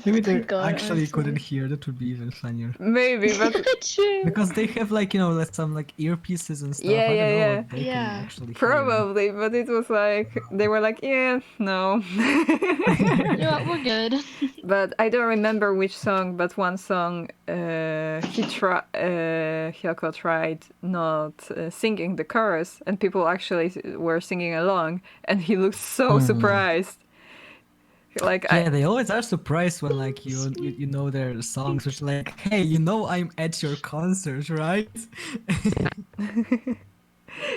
Maybe they God, actually honestly. couldn't hear. That would be even funnier. Maybe, but True. Because they have like like some like earpieces and stuff. Yeah, I don't know yeah, what they yeah. can actually hear. probably. But it was like they were like, yeah, no. You know what? We're good. But I don't remember which song. But one song, Hyoko tried not singing the chorus, and people actually were singing along, and he looked so surprised. Like Yeah, they always are surprised when like you know their songs, which like, hey, I'm at your concert, right?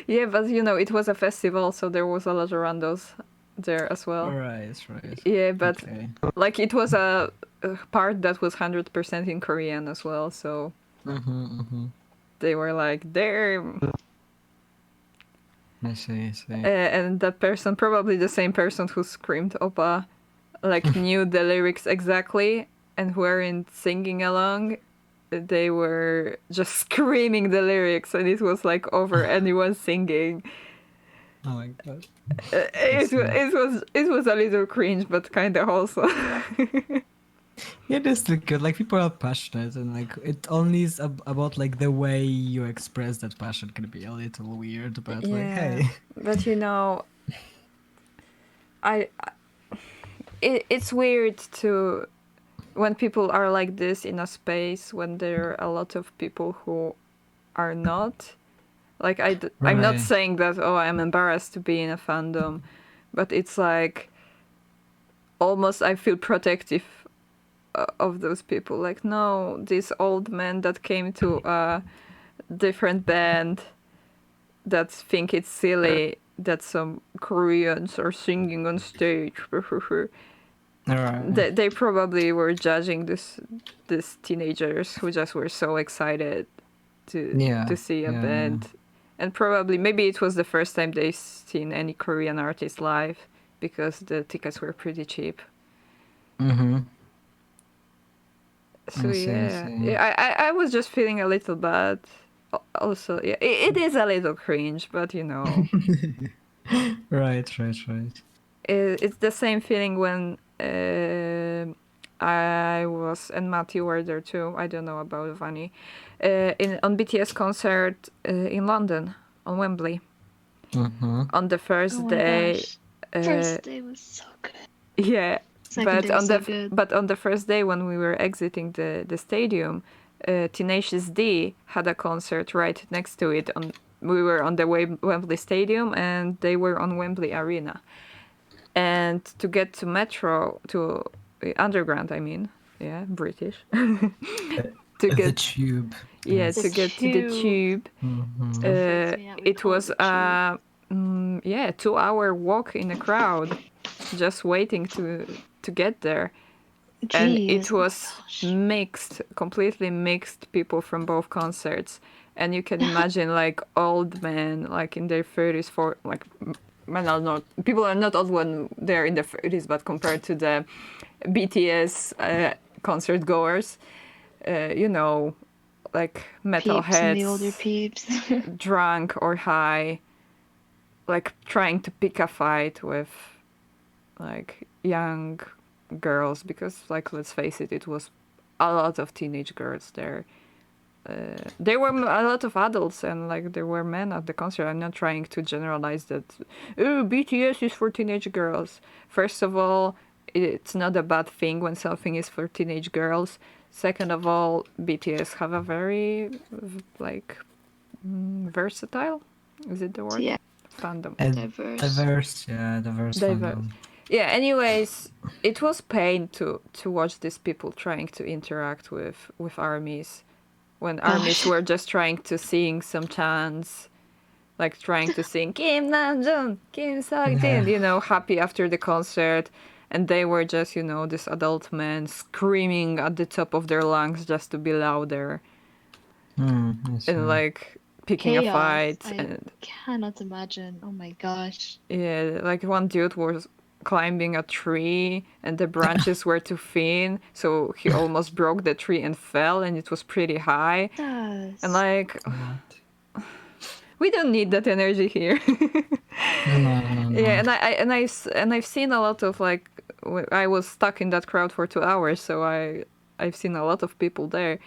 yeah, but it was a festival, so there was a lot of randos there as well. Right. Yeah, but Okay. like it was a part that was 100% in Korean as well, so they were like, damn. I see. And that person, probably the same person who screamed Oppa, like knew the lyrics exactly and weren't singing along. They were just screaming the lyrics, and it was like over anyone singing. Oh my god. It was a little cringe, but kind of also. Yeah, it is still good. Like people are passionate, and like it only is about like the way you express that passion can be a little weird, but like hey. But you know, it's weird to when people are like this in a space when there are a lot of people who are not. Like I'm not Right. saying that I'm embarrassed to be in a fandom, but it's like almost I feel protective of those people. Like no, this old man that came to a different band that think it's silly that some Koreans are singing on stage. Alright. They probably were judging these teenagers who just were so excited to see a band, and probably maybe it was the first time they've seen any Korean artist live because the tickets were pretty cheap. Mm-hmm. So I see. I was just feeling a little bad. Also, yeah, it is a little cringe, but you know, Right. it's the same feeling when I was, and Matthew were there too. I don't know about Vani. On BTS concert in London on Wembley. Mm-hmm. On the first day. Gosh. First day was so good. Yeah, Second day was so good. but on the first day when we were exiting the stadium, Tenacious D had a concert right next to it. We were on the Wembley Stadium, and they were on Wembley Arena. And to get to metro, to underground, I mean, yeah, British. To get the tube. Yeah, to get to the tube. Mm-hmm. It was a 2-hour walk in a crowd, just waiting to get there. Jeez, And it was completely mixed people from both concerts. And you can imagine like old men, like in their 30s, people are not old when they're in their 30s, but compared to the BTS concert goers, like metalheads, the older peeps, drunk or high, like trying to pick a fight with like young girls, because like let's face it, it was a lot of teenage girls there. There were a lot of adults, and like there were men at the concert. I'm not trying to generalize that BTS is for teenage girls. First of all, it's not a bad thing when something is for teenage girls. Second of all, BTS have a very like versatile, is it the word? Yeah. Fandom. Diverse fandom. Yeah, anyways, it was pain to watch these people trying to interact with armies, when armies were just trying to sing some chants, like trying to sing Kim Namjoon, Kim Seokjin, happy after the concert, and they were just, this adult men screaming at the top of their lungs just to be louder, and like picking chaos. a fight. I cannot imagine. Oh my gosh. Yeah, like one dude was climbing a tree and the branches were too thin, so he almost broke the tree and fell, and it was pretty high. And like, we don't need that energy here. No. Yeah, and I've seen a lot of like, I was stuck in that crowd for 2 hours, so I've seen a lot of people there,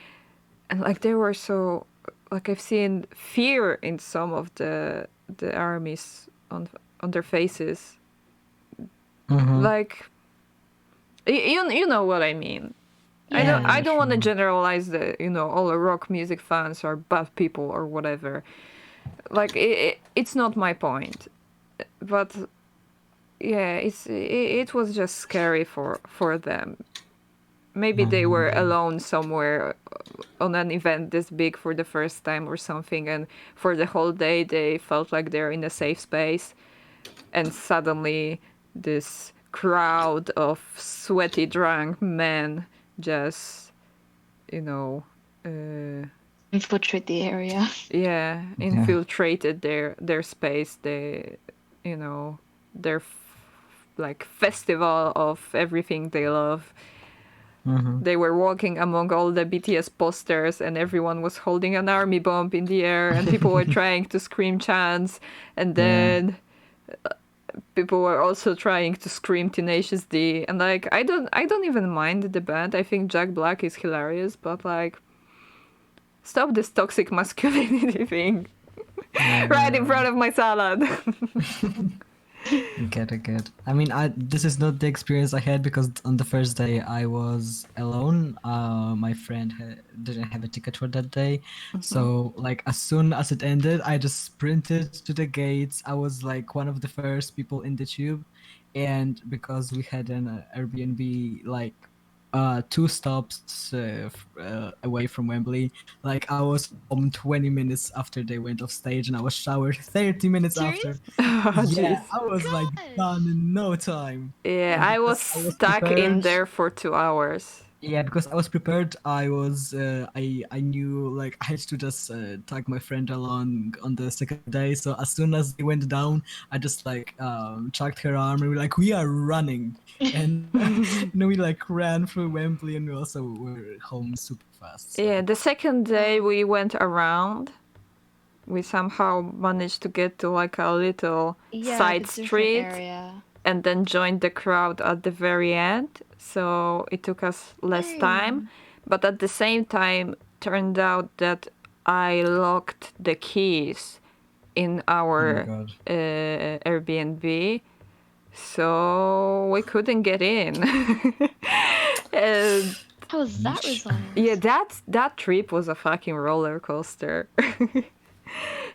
and like they were so, like I've seen fear in some of the armies on their faces. Mm-hmm. Like, you know what I mean. Yeah. I don't want to generalize that all rock music fans are bad people or whatever. Like it's not my point, but yeah, it was just scary for them. Maybe they were alone somewhere on an event this big for the first time or something, and for the whole day they felt like they're in a safe space, and suddenly this crowd of sweaty drunk men just infiltrate the area. Yeah, infiltrated their space. They their like festival of everything they love. They were walking among all the BTS posters, and everyone was holding an army bomb in the air, and people were trying to scream chants, and then people were also trying to scream Tenacious D. And like, I don't even mind the band. I think Jack Black is hilarious, but like, stop this toxic masculinity thing right in front of my salad. Get it. I mean, this is not the experience I had because on the first day I was alone. My friend didn't have a ticket for that day, so like as soon as it ended, I just sprinted to the gates. I was like one of the first people in the tube, and because we had an Airbnb like 2 stops away from Wembley. Like I was home 20 minutes after they went off stage, and I was showered 30 minutes Serious? after. Yeah, Jeez. I was like done in no time. Yeah, And I was because I was stuck in prepared. there for 2 hours. Yeah, because I was prepared. I was I knew like I had to just tag my friend along on the second day. So as soon as they went down, I just like chucked her arm and we were like, we are running, and we like ran through Wembley, and we also were home super fast. So. Yeah, the second day we went around. We somehow managed to get to like a little side the different street area. and then joined the crowd at the very end. So it took us less time. But at the same time, turned out that I locked the keys in our Airbnb. So we couldn't get in. And How was that result? yeah, that trip was a fucking roller coaster.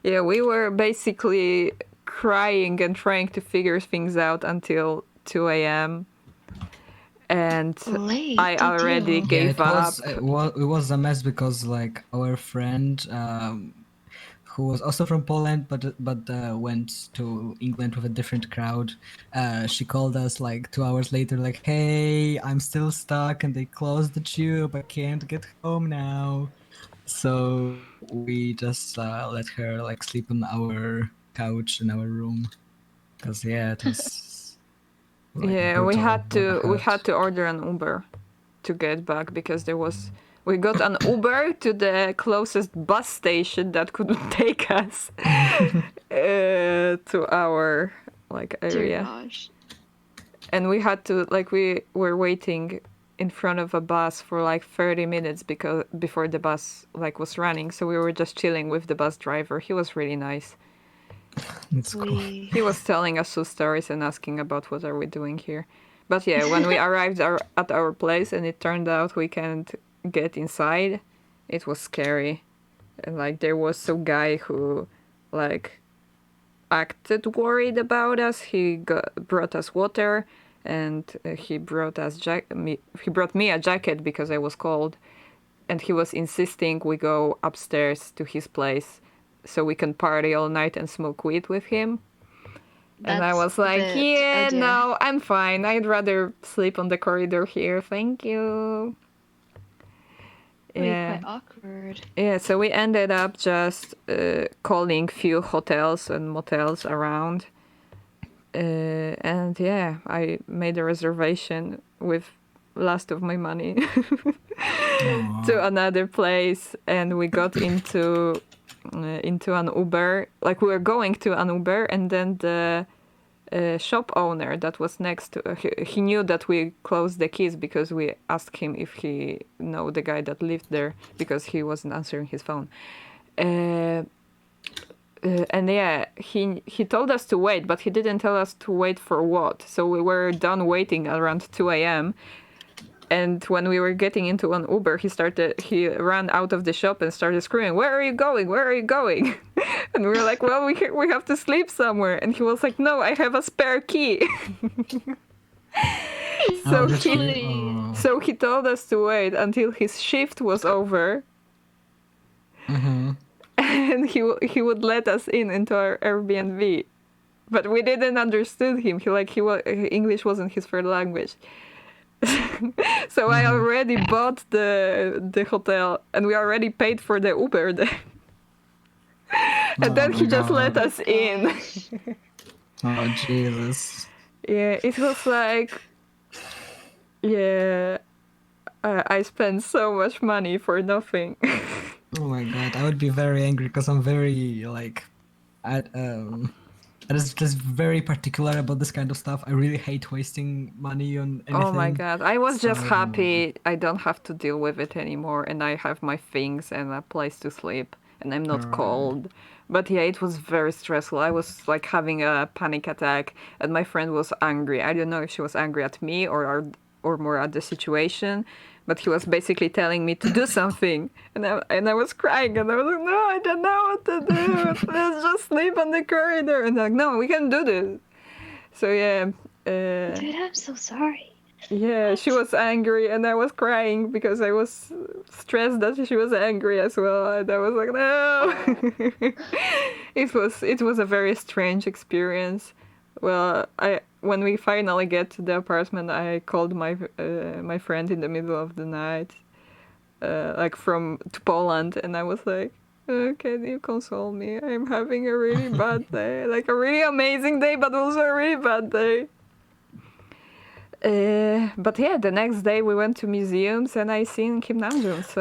Yeah, we were basically crying and trying to figure things out until 2 a.m. And Late I to already do. gave up. It was a mess because like our friend who was also from Poland but went to England with a different crowd. She called us like 2 hours later, like, "Hey, I'm still stuck and they closed the tube. I can't get home now." So we just let her like sleep on our couch in our room, because yeah, it was like Yeah, we brutal had what I to order an Uber to get back because we got an Uber to the closest bus station that could take us to our like Dear area. gosh. And we had to we were waiting in front of a bus for like 30 minutes because before the bus was running, so we were just chilling with the bus driver. He was really nice. It's cool. He was telling us some stories and asking about what are we doing here. But yeah, when we arrived at our place and it turned out we can't get inside, it was scary. And there was some guy who acted worried about us. He brought us water, and he brought me a jacket because I was cold, and he was insisting we go upstairs to his place so we can party all night and smoke weed with him. And I was like, yeah, no, I'm fine. I'd rather sleep on the corridor here. Thank you. Yeah. Quite awkward. Yeah, so we ended up just calling few hotels and motels around. And yeah, I made a reservation with last of my money to another place, and we got into an Uber. We were going to an Uber, and then the shop owner that was next to he knew that we closed the keys because we asked him if he know the guy that lived there because he wasn't answering his phone. And yeah, he told us to wait, but he didn't tell us to wait for what. So we were done waiting around 2 a.m. And when we were getting into an Uber, he ran out of the shop and started screaming, "Where are you going? Where are you going?" And we were like, "Well, we have to sleep somewhere." And he was like, "No, I have a spare key." So he told us to wait until his shift was over. Mm-hmm. And he would let us into our Airbnb, but we didn't understand him. English wasn't his first language. So I already bought the hotel, and we already paid for the Uber there. And then he just let us in. Oh, Jesus. Yeah, it was like, yeah, I spent so much money for nothing. Oh my god, I would be very angry because I'm very like, I just very particular about this kind of stuff. I really hate wasting money on Oh my anything. god, I was just So happy I don't have to deal with it anymore and I have my things and a place to sleep and I'm not right. cold. But yeah, it was very stressful. I was like having a panic attack and my friend was angry. I don't know if she was angry at me or more at the situation, but he was basically telling me to do something and I was crying and I was like, no, I don't know what to do. Let's just sleep on the corridor. And like, no, we can do this. So yeah, Dude, I'm so sorry. yeah, she was angry and I was crying because I was stressed that she was angry as well. And I was like, no. It was a very strange experience. Well, I when we finally get to the apartment, I called my friend in the middle of the night, like from to Poland, and I was like, can you console me? I'm having a really bad day, like a really amazing day, but also a really bad day. But yeah, the next day we went to museums and I seen Kim Namjoon. So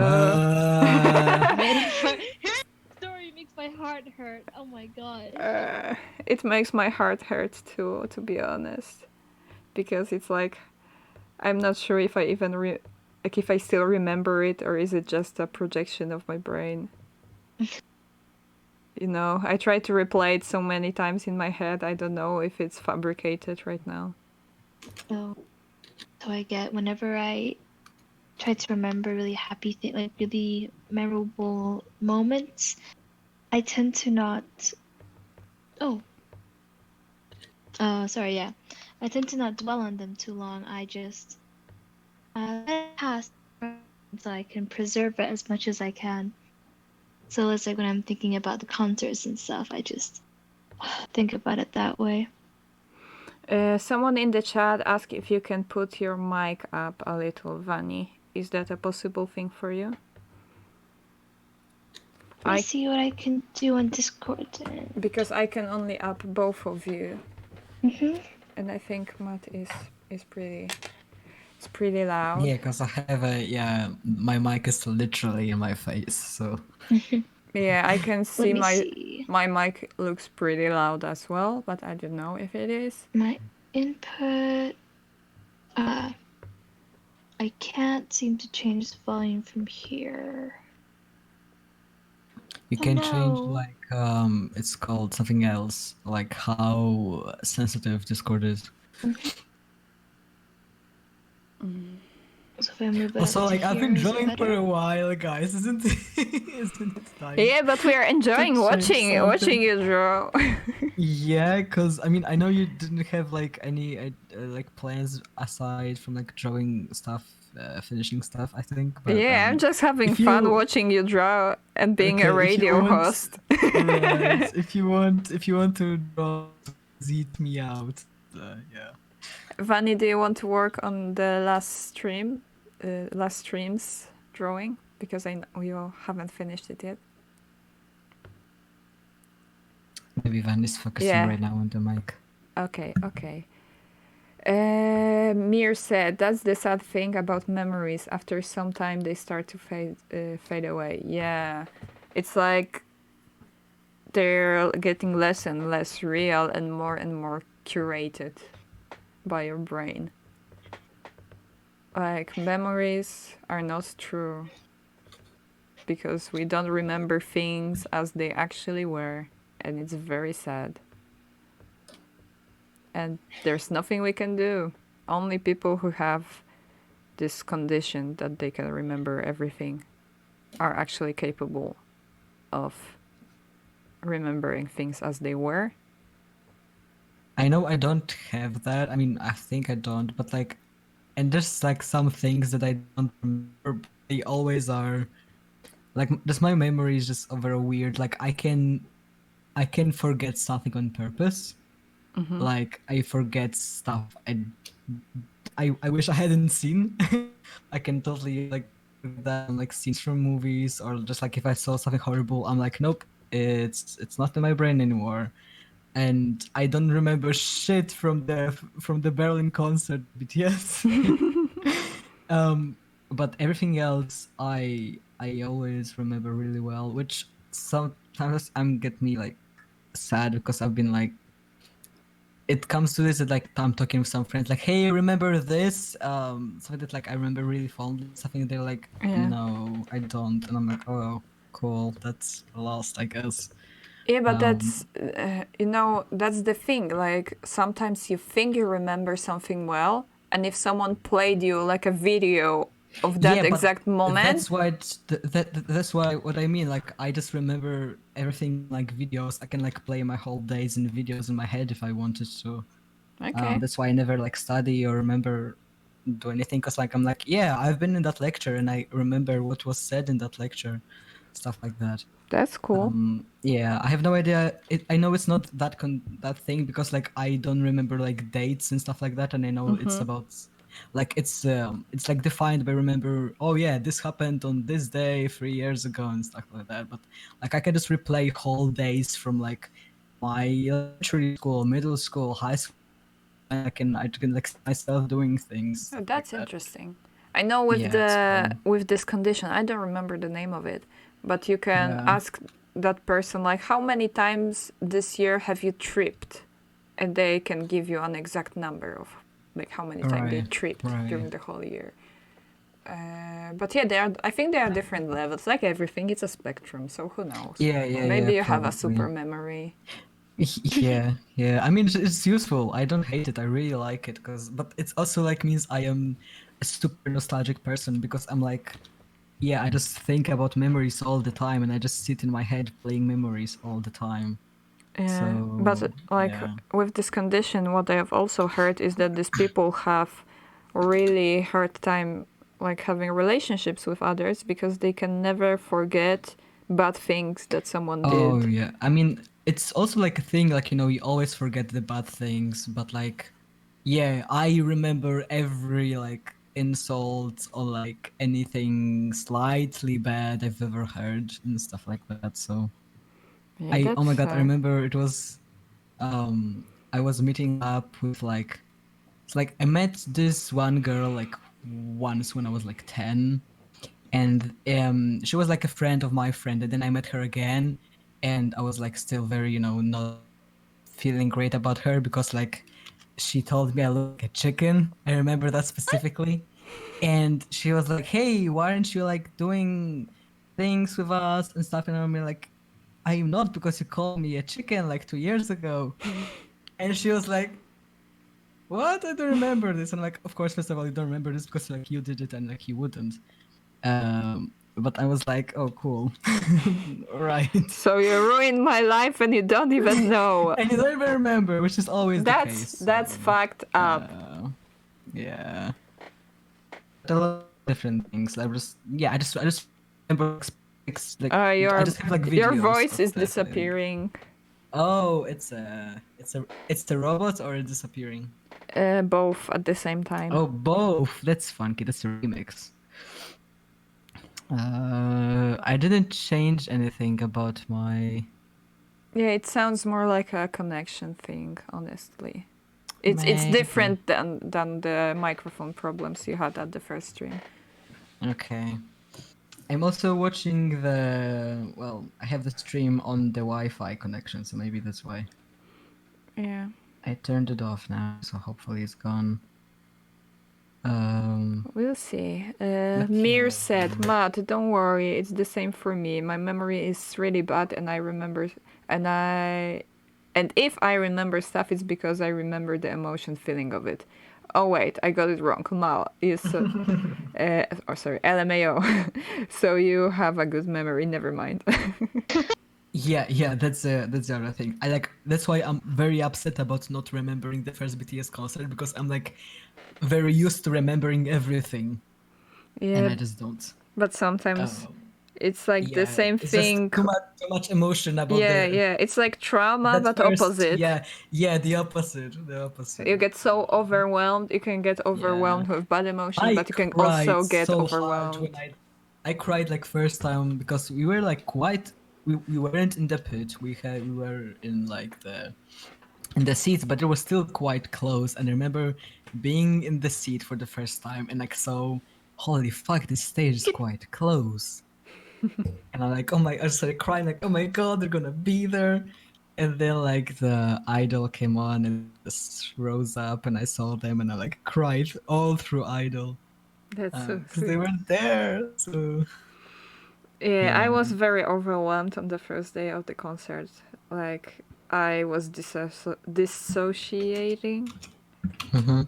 His story makes my heart hurt. Oh my gosh. it makes my heart hurt too, to be honest, because it's like I'm not sure if I even like if I still remember it or is it just a projection of my brain. You know, I tried to replay it so many times in my head. I don't know if it's fabricated right now. So I get whenever I try to remember really happy things, like really memorable moments, I tend to not. Oh, sorry, yeah. I tend to not dwell on them too long. I just let it pass so I can preserve it as much as I can. So it's like when I'm thinking about the concerts and stuff, I just think about it that way. Someone in the chat asked if you can put your mic up a little, Vani. Is that a possible thing for you? Let me see what I can do on Discord. Because I can only up both of you, and I think Matt is pretty loud. Yeah, because I have my mic is literally in my face, so Yeah, I can see Let me see. my mic looks pretty loud as well, but I don't know if it is. My input. I can't seem to change the volume from here. you Oh, can change no. like it's called something else, like how sensitive Discord is. So if I move it Also, up to like I've here, been is it drawing for better? a while, guys. Isn't it time? Yeah, but we are enjoying to change watching something? you draw. Yeah, because I mean, I know you didn't have like any like plans aside from like drawing stuff, finishing stuff. I think, but Yeah, I'm just having if fun you watching you draw and being a okay, if you radio want, host. right? If you want to draw, eat me out. Yeah. Vani, do you want to work on the last stream's drawing? Because we all haven't finished it yet. Maybe Van is focusing Yeah. right now on the mic. Okay. Mir said, that's the sad thing about memories. After some time, they start to fade away. Yeah. It's like they're getting less and less real and more curated by your brain. Like, memories are not true because we don't remember things as they actually were, and it's very sad. And there's nothing we can do. Only people who have this condition that they can remember everything are actually capable of remembering things as they were. I know I don't have that. I mean, I think I don't, but like, and there's like some things that I don't remember. But they always are. Like, just my memory is just very weird. Like, I can forget something on purpose. Like, I forget stuff I wish I hadn't seen. I can totally like that like scenes from movies, or just like if I saw something horrible, I'm like, nope, it's not in my brain anymore. and I don't remember shit from the Berlin concert BTS. But everything else I always remember really well, which sometimes get me like sad because I've been like, it comes to this that like I'm talking with some friends like, hey, remember this? Something that like I remember really fondly. Something they're like, Yeah. no, I don't, and I'm like, oh, cool, that's lost, I guess. Yeah, but that's, Um, that's the thing. Like, sometimes you think you remember something well, and if someone played you like a video of that yeah, but exact moment, that's why that's why what I mean. Like, I just remember everything like videos. I can like play my whole days in videos in my head if I wanted to. okay, That's why I never like study or remember do anything, because like I'm like, yeah, I've been in that lecture and I remember what was said in that lecture, stuff like that. that's cool. Yeah, I have no idea. I know it's not that thing because like I don't remember like dates and stuff like that, and I know it's about like it's like defined by remember. Oh yeah, this happened on this day 3 years ago and stuff like that. But like I can just replay whole days from like my elementary school, middle school, high school. And I can like see myself doing things Oh, stuff like that's that. interesting. I know Yeah, it's fun. with this condition, I don't remember the name of it, but you can Yeah. ask that person like, how many times this year have you tripped, and they can give you an exact number of like how many times they Right. tripped Right. during the whole year. But yeah, there are. I think there are different levels. Like everything, it's a spectrum. So who knows? Yeah. Yeah. Maybe Yeah. you have a Probably. super memory. Yeah, yeah. I mean, it's useful. I don't hate it. I really like it but it's also like means I am a super nostalgic person because I'm like, yeah, I just think about memories all the time, and I just sit in my head playing memories all the time. Yeah, but So like yeah. with this condition, what I have also heard is that these people have really hard time like having relationships with others because they can never forget bad things that someone Oh did. yeah. I mean, it's also like a thing. Like you always forget the bad things, but like, yeah, I remember every like insult or like anything slightly bad I've ever heard and stuff like that. So. Yeah, Oh my that's god, I remember it was I was meeting up with like it's like I met this one girl like once when I was like 10, and she was like a friend of my friend, and then I met her again, and I was like still very, not feeling great about her because like she told me I look like a chicken. I remember that specifically. And she was like, "Hey, why aren't you like doing things with us and stuff?" And I'm like, "I'm not, because you called me a chicken like 2 years ago." And she was like, "What? I don't remember this." And I'm like, "Of course, first of all, you don't remember this because like you did it and like you wouldn't." But I was like, "Oh, cool, all right." so you ruined my life and you don't even know. And you don't even remember, which is always the case. That's So, fucked up. yeah, but a lot of different things. I just remember like I Your just have like your videos voice of is that. And disappearing. oh, it's the robot or disappearing. Both at the same time. Oh, both. That's funky. That's a remix. I didn't change anything about my. Yeah, it sounds more like a connection thing, honestly. It's Maybe. different than the microphone problems you had at the first stream. Okay. I'm also watching I have the stream on the Wi-Fi connection, so maybe that's why. Yeah. I turned it off now, so hopefully it's gone. We'll see. Let's see Mir how said, Matt, don't worry, it's the same for me. My memory is really bad and I remember and if I remember stuff it's because I remember the emotion feeling of it. Oh wait, I got it wrong. Mal is sorry, LMAO. So you have a good memory, never mind. Yeah, that's the other thing. That's why I'm very upset about not remembering the first BTS concert, because I'm like very used to remembering everything, and Yeah, I just don't. but sometimes Um, it's like the yeah, same it's just thing. too much emotion about Yeah, yeah. It's like trauma, that but first. opposite. Yeah, the opposite, You get so Yeah. overwhelmed. You can get Yeah. overwhelmed with bad emotions, I but you can cried also get so hard overwhelmed. when I cried like first time because we were like we weren't in the pit. We were in like in the seats, but it was still quite close. And I remember being in the seat for the first time and like so, holy fuck, this stage is quite close. And I'm like, oh my, I started crying like, oh my god, they're gonna be there. And then like the idol came on and just rose up and I saw them and I like cried all through idol That's so because they sweet. weren't there. So Yeah, I yeah. was very overwhelmed on the first day of the concert. Like, I was dissociating Mhm.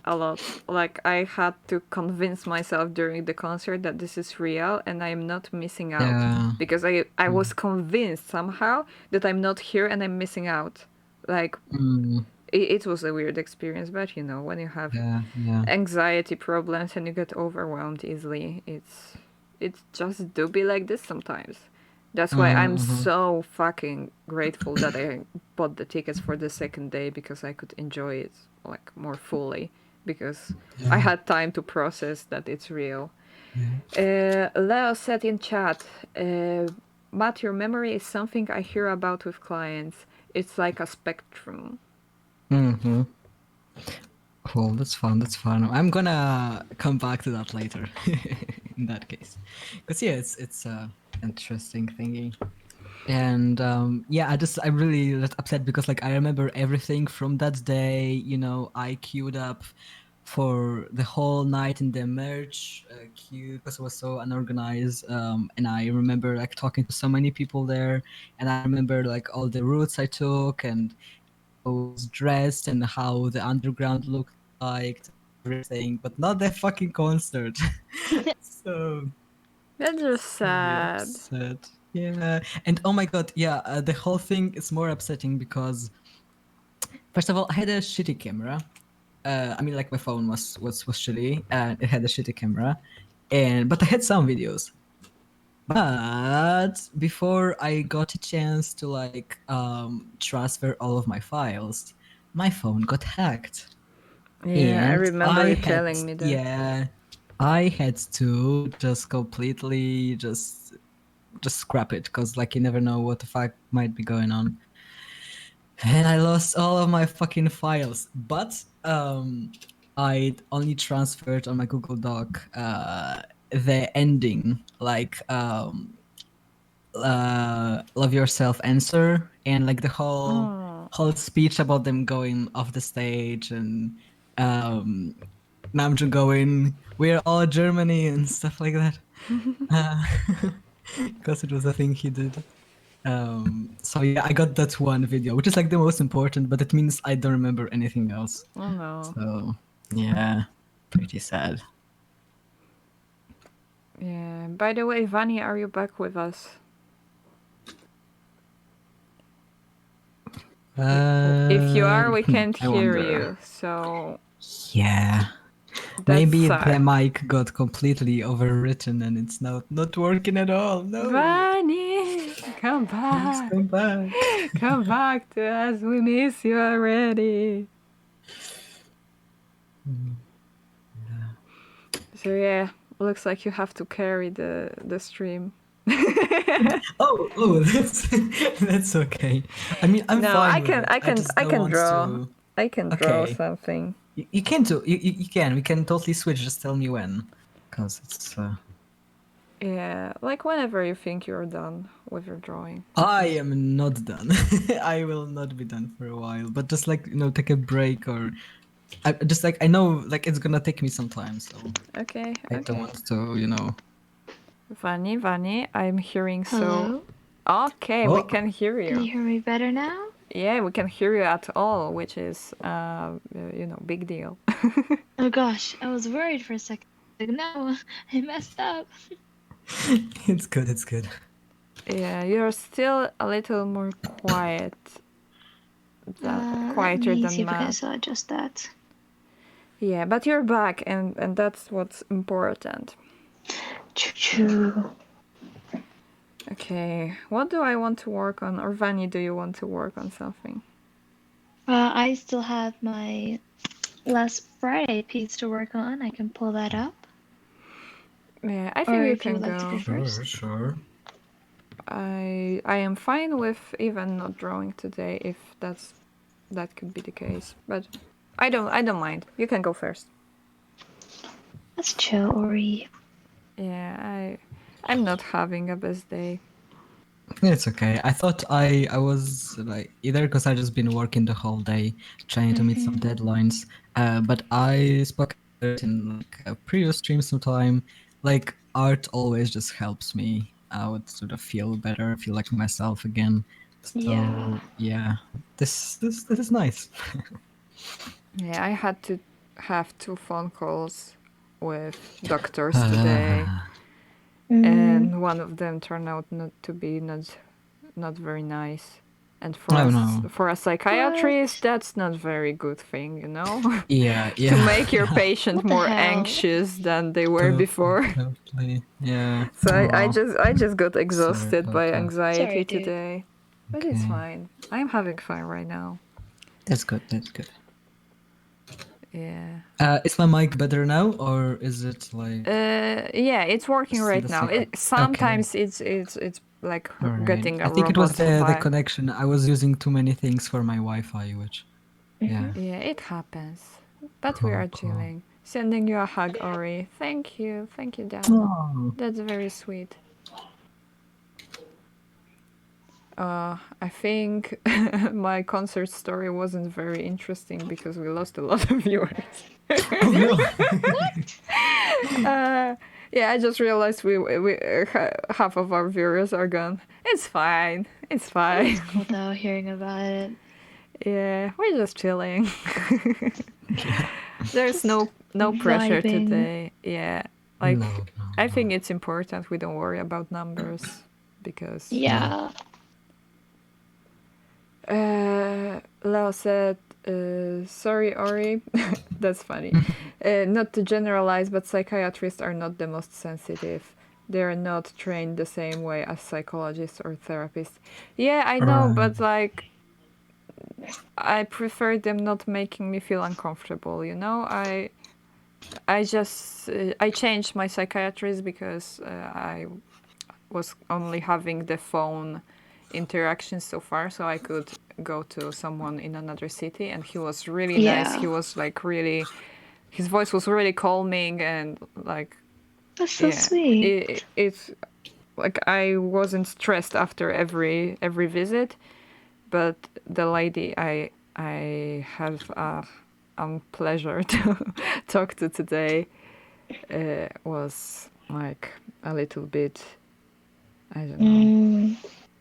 a lot. Like, I had to convince myself during the concert that this is real and I'm not missing out. Yeah. Because I was convinced somehow that I'm not here and I'm missing out. Like, Mm, it was a weird experience, but you know, when you have yeah. anxiety problems and you get overwhelmed easily, it just do be like this sometimes. That's why I'm Mm-hmm. so fucking grateful that I bought the tickets for the second day because I could enjoy it like more fully because I had time to process that it's real. Leo said in chat, Matt, your memory is something I hear about with clients. It's like a spectrum. Mm-hmm. Cool, that's fun. That's fun. I'm gonna come back to that later. In that case, because yeah, it's a interesting thingy. And yeah, I'm really upset because like I remember everything from that day. You know, I queued up for the whole night in the merch queue because it was so unorganized. And I remember like talking to so many people there, and I remember like all the routes I took and how I was dressed and how the underground looked like and everything, but not the fucking concert. So That's just really sad. upset. Yeah, and oh my god, yeah, the whole thing is more upsetting because first of all, I had a shitty camera. I mean, like my phone was shitty, and it had a shitty camera, and but I had some videos. But before I got a chance to like transfer all of my files, my phone got hacked, Yeah, I and remember I you had telling me that. yeah, I had to just completely just scrap it because like you never know what the fuck might be going on. And I lost all of my fucking files. But I only transferred on my Google Doc the ending, like love yourself answer and like the Oh. whole speech about them going off the stage and um Namjoon going, we're all Germany and stuff like that. Because it was a thing he did. So yeah, I got that one video, which is like the most important, but it means I don't remember anything else. Oh no. So yeah, pretty sad. Yeah. By the way, Vani, are you back with us? If you are, we can't I hear wonder. you, so Yeah, that maybe the sucks. mic got completely overwritten and it's not working at all. No, Vani, come please back. come back. Come back to us. We miss you already. So yeah, looks like you have to carry the stream. Oh, that's okay. I mean, I'm No, fine with it. I just I don't can want draw. to. I can draw Okay, something. you can do. You can. We can totally switch. Just tell me when, because it's. Yeah, like whenever you think you're done with your drawing. I am not done. I will not be done for a while. But just like take a break or. Just like I know like it's gonna take me some time, so Okay, I don't okay. want to. Vani, I'm hearing so. Hello? Okay, we Oh, can hear Can you you. hear me better now? Yeah, we can hear you at all, which is, big deal. Oh gosh, I was worried for a second. Like, no, I messed up. it's good. It's good. Yeah, you're still a little more quiet, Let quieter me see than if I can Matt. still adjust that. Yeah, but you're back, and that's what's important. Choo-choo. Okay, what do I want to work on? Or Vani, do you want to work on something? I still have my last Friday piece to work on. I can pull that up. Yeah, I think Or you if you can would like to go go. first. Sure. I am fine with even not drawing today if that could be the case. But I don't mind. You can go first. That's chill, Ori. Yeah, I'm not having a best day. It's okay. I thought I was like either because I just been working the whole day trying to meet some deadlines. But I spoke about it in like a previous stream sometime. Like art always just helps me out sort of feel better, feel like myself again. Yeah. So yeah, this is nice. Yeah, I had to have 2 phone calls with doctors today, and one of them turned out not to be not very nice. And Oh no. for a psychiatrist, that's not very good thing, you know, Yeah, to yeah. make your patient What the more hell? anxious than they were before. Totally. Yeah. So Aw, I just got sorry exhausted about by that. anxiety Sorry, dude. today, but it's Okay. fine. I'm having fun right now. That's good. That's good. Yeah. Is my mic better now, or is it like Yeah, it's working still right the now. same? Okay. Sometimes it's like All right. getting I a think it was robot the vibe. connection. I was using too many things for my Wi-Fi, which yeah. Yeah, it happens. But we Cool, are cool. chilling. Sending you a hug, Ori. Thank you. Thank you, Dan. Oh. That's very sweet. I think my concert story wasn't very interesting because we lost a lot of viewers. Oh no. Yeah, I just realized half of our viewers are gone. It's fine. It's It fine. was cool though hearing about it. Yeah, we're just chilling. Yeah. There's Just no pressure vibing. today. Yeah, like No, no, I no. think it's important we don't worry about numbers because Yeah. Leo said, sorry, Ori. That's funny. Not to generalize, but psychiatrists are not the most sensitive. They are not trained the same way as psychologists or therapists. Yeah, I know, Right. but like, I prefer them not making me feel uncomfortable, you know? I just, I changed my psychiatrist because I was only having the phone interactions so far, so I could go to someone in another city, and he was really nice. Yeah. He was like really, his voice was really calming, and like, That's so yeah, sweet. it's like I wasn't stressed after every visit, but the lady I have pleasure to talk to today was like a little bit, I don't know.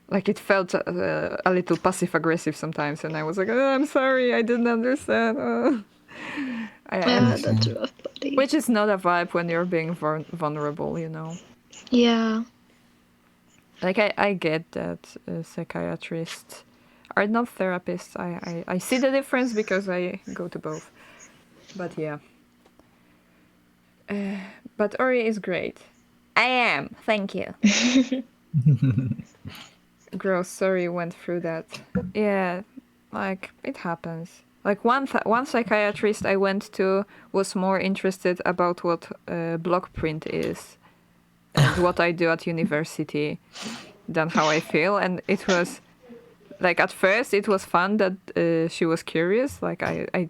Like it felt a little passive aggressive sometimes, and I was like, oh, I'm sorry, I didn't understand. And That's rough, buddy. which is not a vibe when you're being vulnerable, you know. Yeah. Like I get that psychiatrists are not therapists. I see the difference because I go to both. But yeah. But Ori is great. I am. Thank you. Gross. Sorry you went through that. Yeah, like it happens. Like one psychiatrist I went to was more interested about what block print is and what I do at university than how I feel, and it was like at first it was fun that she was curious. Like I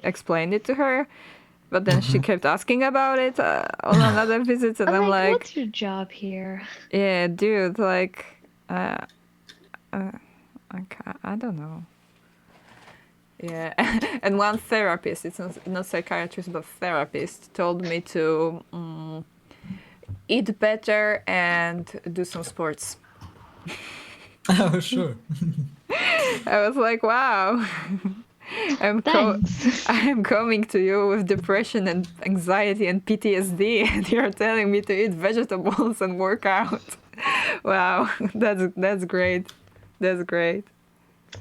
explained it to her, but then she kept asking about it on another visit, and I'm like, what's your job here? yeah, dude, like, I don't know. Yeah, and one therapist, it's not psychiatrist, but therapist, told me to eat better and do some sports. Oh sure. I was like, wow. Thanks. I'm coming to you with depression and anxiety and PTSD, and you're telling me to eat vegetables and work out. Wow, that's great. That's great.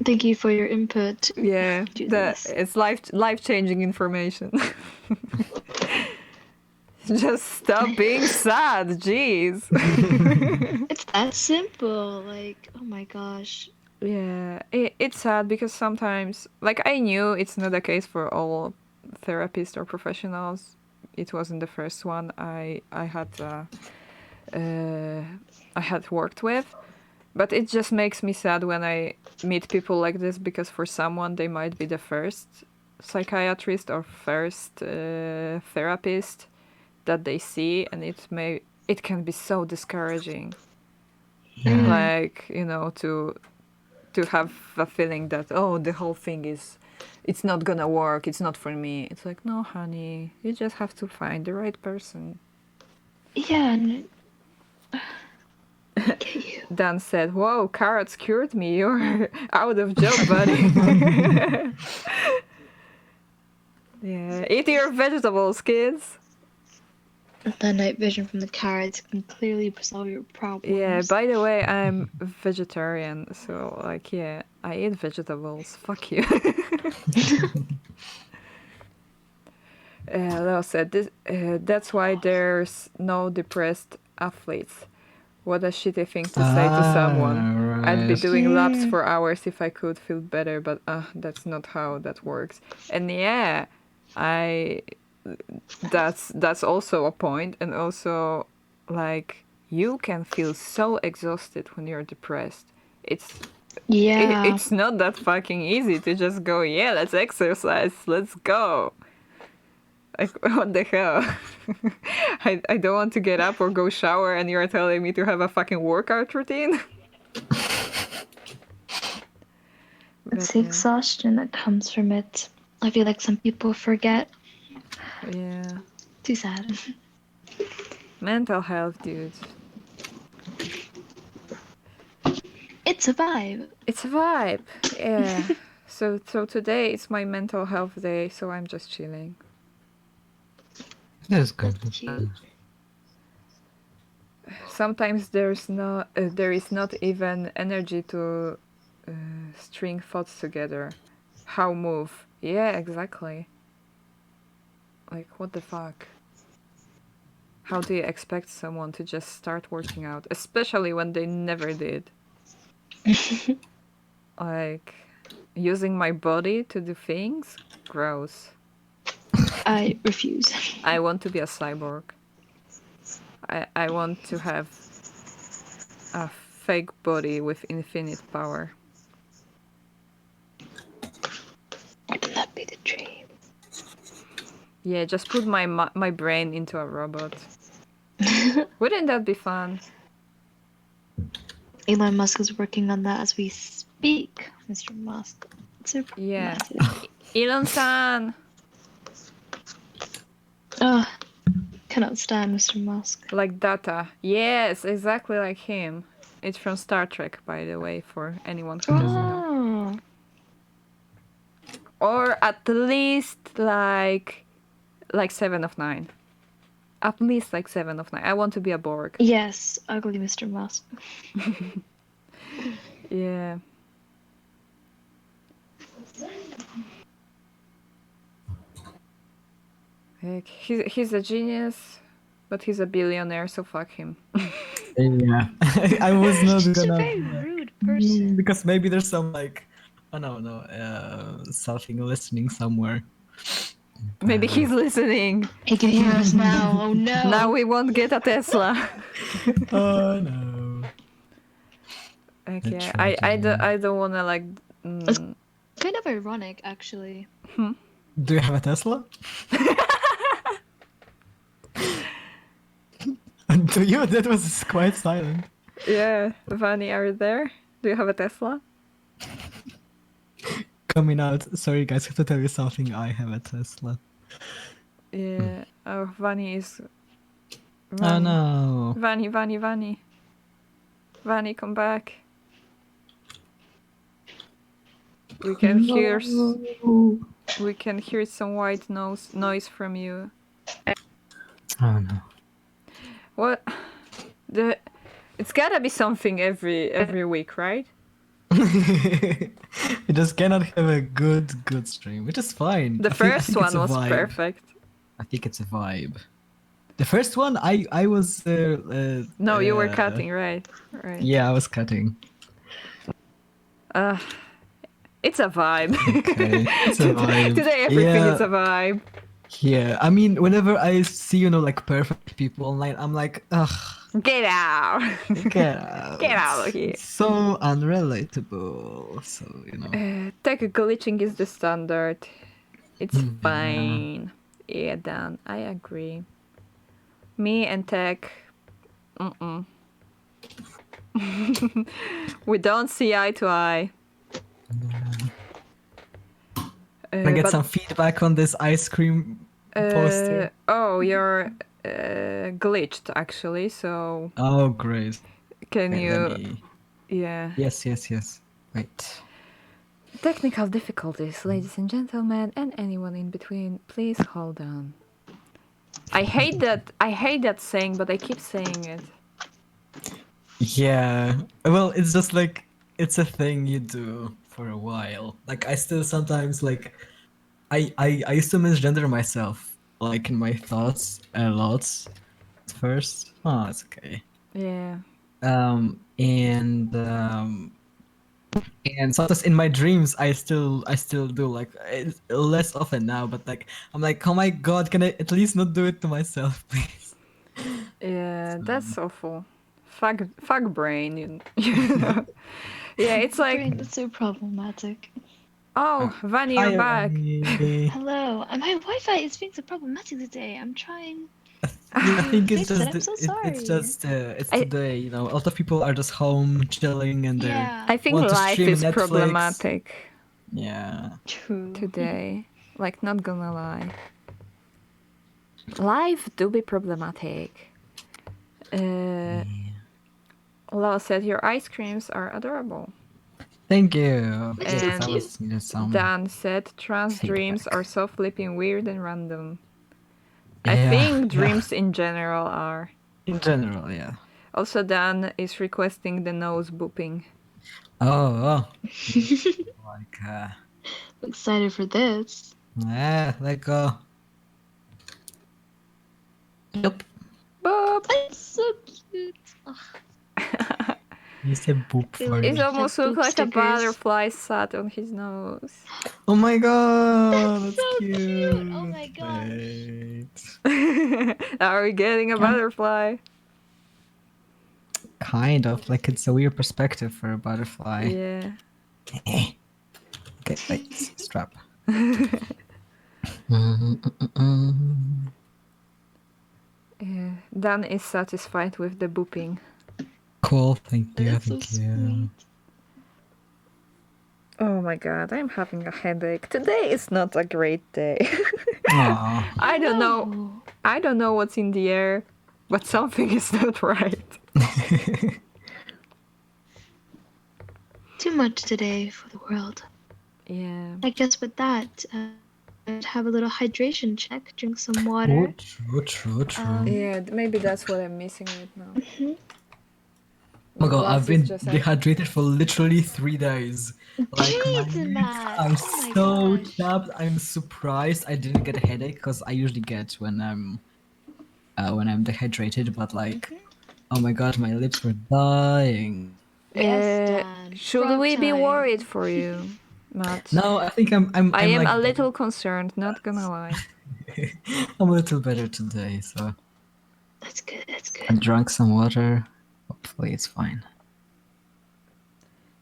Thank you for your input. Yeah, Do this. it's life changing information. Just stop being sad, jeez. It's that simple. Like, oh my gosh. Yeah, it's sad because sometimes, like, I knew it's not the case for all therapists or professionals. It wasn't the first one I had worked with, But it just makes me sad when I meet people like this, because for someone they might be the first psychiatrist or first therapist that they see, and it can be so discouraging. Yeah. Like, you know, to have a feeling that, oh, the whole thing it's not gonna work, it's not for me. It's like, no, honey, you just have to find the right person. Yeah, and I get you. Dan said, whoa, carrots cured me, you're out of job, buddy. Yeah, eat your vegetables, kids. The night vision from the carrots can clearly solve your problems. Yeah, by the way, I'm vegetarian, so like, yeah, I eat vegetables. Fuck you. Leo said, that's why there's no depressed athletes. What a shitty thing to say to someone. I'd be Right. doing laps for hours if I could feel better, but that's not how that works. And yeah, that's also a point, and also, like, you can feel so exhausted when you're depressed. Yeah. It's not that fucking easy to just go, yeah, let's exercise, let's go. Like, what the hell? I don't want to get up or go shower, and you're telling me to have a fucking workout routine? It's the exhaustion that comes from it. I feel like some people forget. Yeah. Too sad. Mental health, dude. It's a vibe. It's a vibe. Yeah. So today it's my mental health day, so I'm just chilling. That's good. Cute. Sometimes there is not even energy to string thoughts together. How move? Yeah, exactly. Like, what the fuck? How do you expect someone to just start working out, especially when they never did? Like, using my body to do things? Gross. I refuse. I want to be a cyborg. I want to have a fake body with infinite power. Wouldn't that be the dream? Yeah, just put my brain into a robot. Wouldn't that be fun? Elon Musk is working on that as we speak, Mr. Musk. It's a Yeah. massive. Elon-san! Oh, cannot stand Mr. Musk. Like Data. Yes, exactly like him. It's from Star Trek, by the way, for anyone who doesn't know. Oh, Or at least like 7 of 9. At least like 7 of 9. I want to be a Borg. yes, ugly Mr. Musk. Yeah. Like, he's a genius, but he's a billionaire, so fuck him. Yeah. I was not She's a gonna. very rude person. Because maybe there's some like, oh no, something listening somewhere. Maybe he's listening. He can hear us now. Oh no. Now we won't get a Tesla. Oh no. Okay, try to- I don't wanna like. Kind of ironic, actually. Do you have a Tesla? Do you? That was quite silent. Yeah, Vani, are you there? Do you have a Tesla? Coming out. Sorry guys, I have to tell you something. I have a Tesla. Yeah. Oh, Vani is. Oh no. Vani. Vani, come back. We can hear. We can hear some white noise from you. Oh no. What? It's gotta be something every week, right? You just cannot have a good stream, which is fine. The I first think it's one a was vibe. perfect. I think it's a vibe. The first one, I was. No, you were cutting, right? Right. Yeah, I was cutting. It's a vibe. Okay, it's a vibe. Today everything Yeah. is a vibe. Yeah, I mean, whenever I see like perfect people online, I'm like, ugh, Get out! Get out. Get out of here. It's so unrelatable. So, you know. Tech glitching is the standard. It's Yeah. fine. Yeah, Dan, I agree. Me and Tech, we don't see eye to eye. Can I get But, some feedback on this ice cream poster? oh, you're glitched actually. So Oh, great. can Wait, you? let me... Yeah. Yes. Wait. Technical difficulties, ladies and gentlemen, and anyone in between. Please hold on. I hate that saying, but I keep saying it. Yeah. Well, it's just like it's a thing you do for a while. Like I still sometimes like I used to misgender myself like in my thoughts a lot at first. Oh, it's okay. Yeah. And sometimes in my dreams I still do like it's less often now, but like I'm like, oh my god, can I at least not do it to myself, please? Yeah, that's awful. Fuck brain. Yeah, it's like, Brain, that's so problematic. oh, Vani, Hi, you're back. Vani. Hello, my Wi-Fi is being so problematic today. I'm trying. Yeah, I think it's Fix it, just I'm so it's sorry. just it's I- today, you know, a lot of people are just home chilling and they Yeah, I think want to life stream is Netflix. problematic Yeah. true. today. Like, not gonna lie. Life do be problematic. Law said your ice creams are adorable. Thank you. They're so Yes, I And cute. was needed some Dan said trans dreams feedback. are so flipping weird and random. I Yeah, think yeah. dreams in general are. In general, yeah. Also, Dan is requesting the nose booping. Oh. Like I'm excited for this. let go. Yep. Boop! It's so cute. Ugh, You said boop they for literally It me. have almost looks boop like a stickers. butterfly sat on his nose. Oh my god, That's that's so cute. cute. Oh my gosh. Wait. Are we getting a butterfly? Kind of, like it's a weird perspective for a butterfly. Yeah. Okay, wait, strap. Yeah. Dan is satisfied with the booping. Cool, thank you, That's so thank you. sweet. Oh my god, I'm having a headache. Today is not a great day. Aw. I don't know. I don't know what's in the air, but something is not right. Too much today for the world. Yeah. I guess with that, I'd have a little hydration check. Drink some water. True. Yeah, maybe that's what I'm missing right now. Mhm. Oh my god, Glass I've is been just dehydrated for literally 3 days. Like my Jeez, lips Matt. are Oh my so gosh. chapped. I'm surprised I didn't get a headache because I usually get when I'm dehydrated. But like, oh my god, my lips were dying. Yes, Dan. Should Frog we be time. worried for you, Matt? No, I think I'm I am like a little concerned, not gonna lie. I'm a little better today, so That's good. That's I good. drank some water. Hopefully it's fine.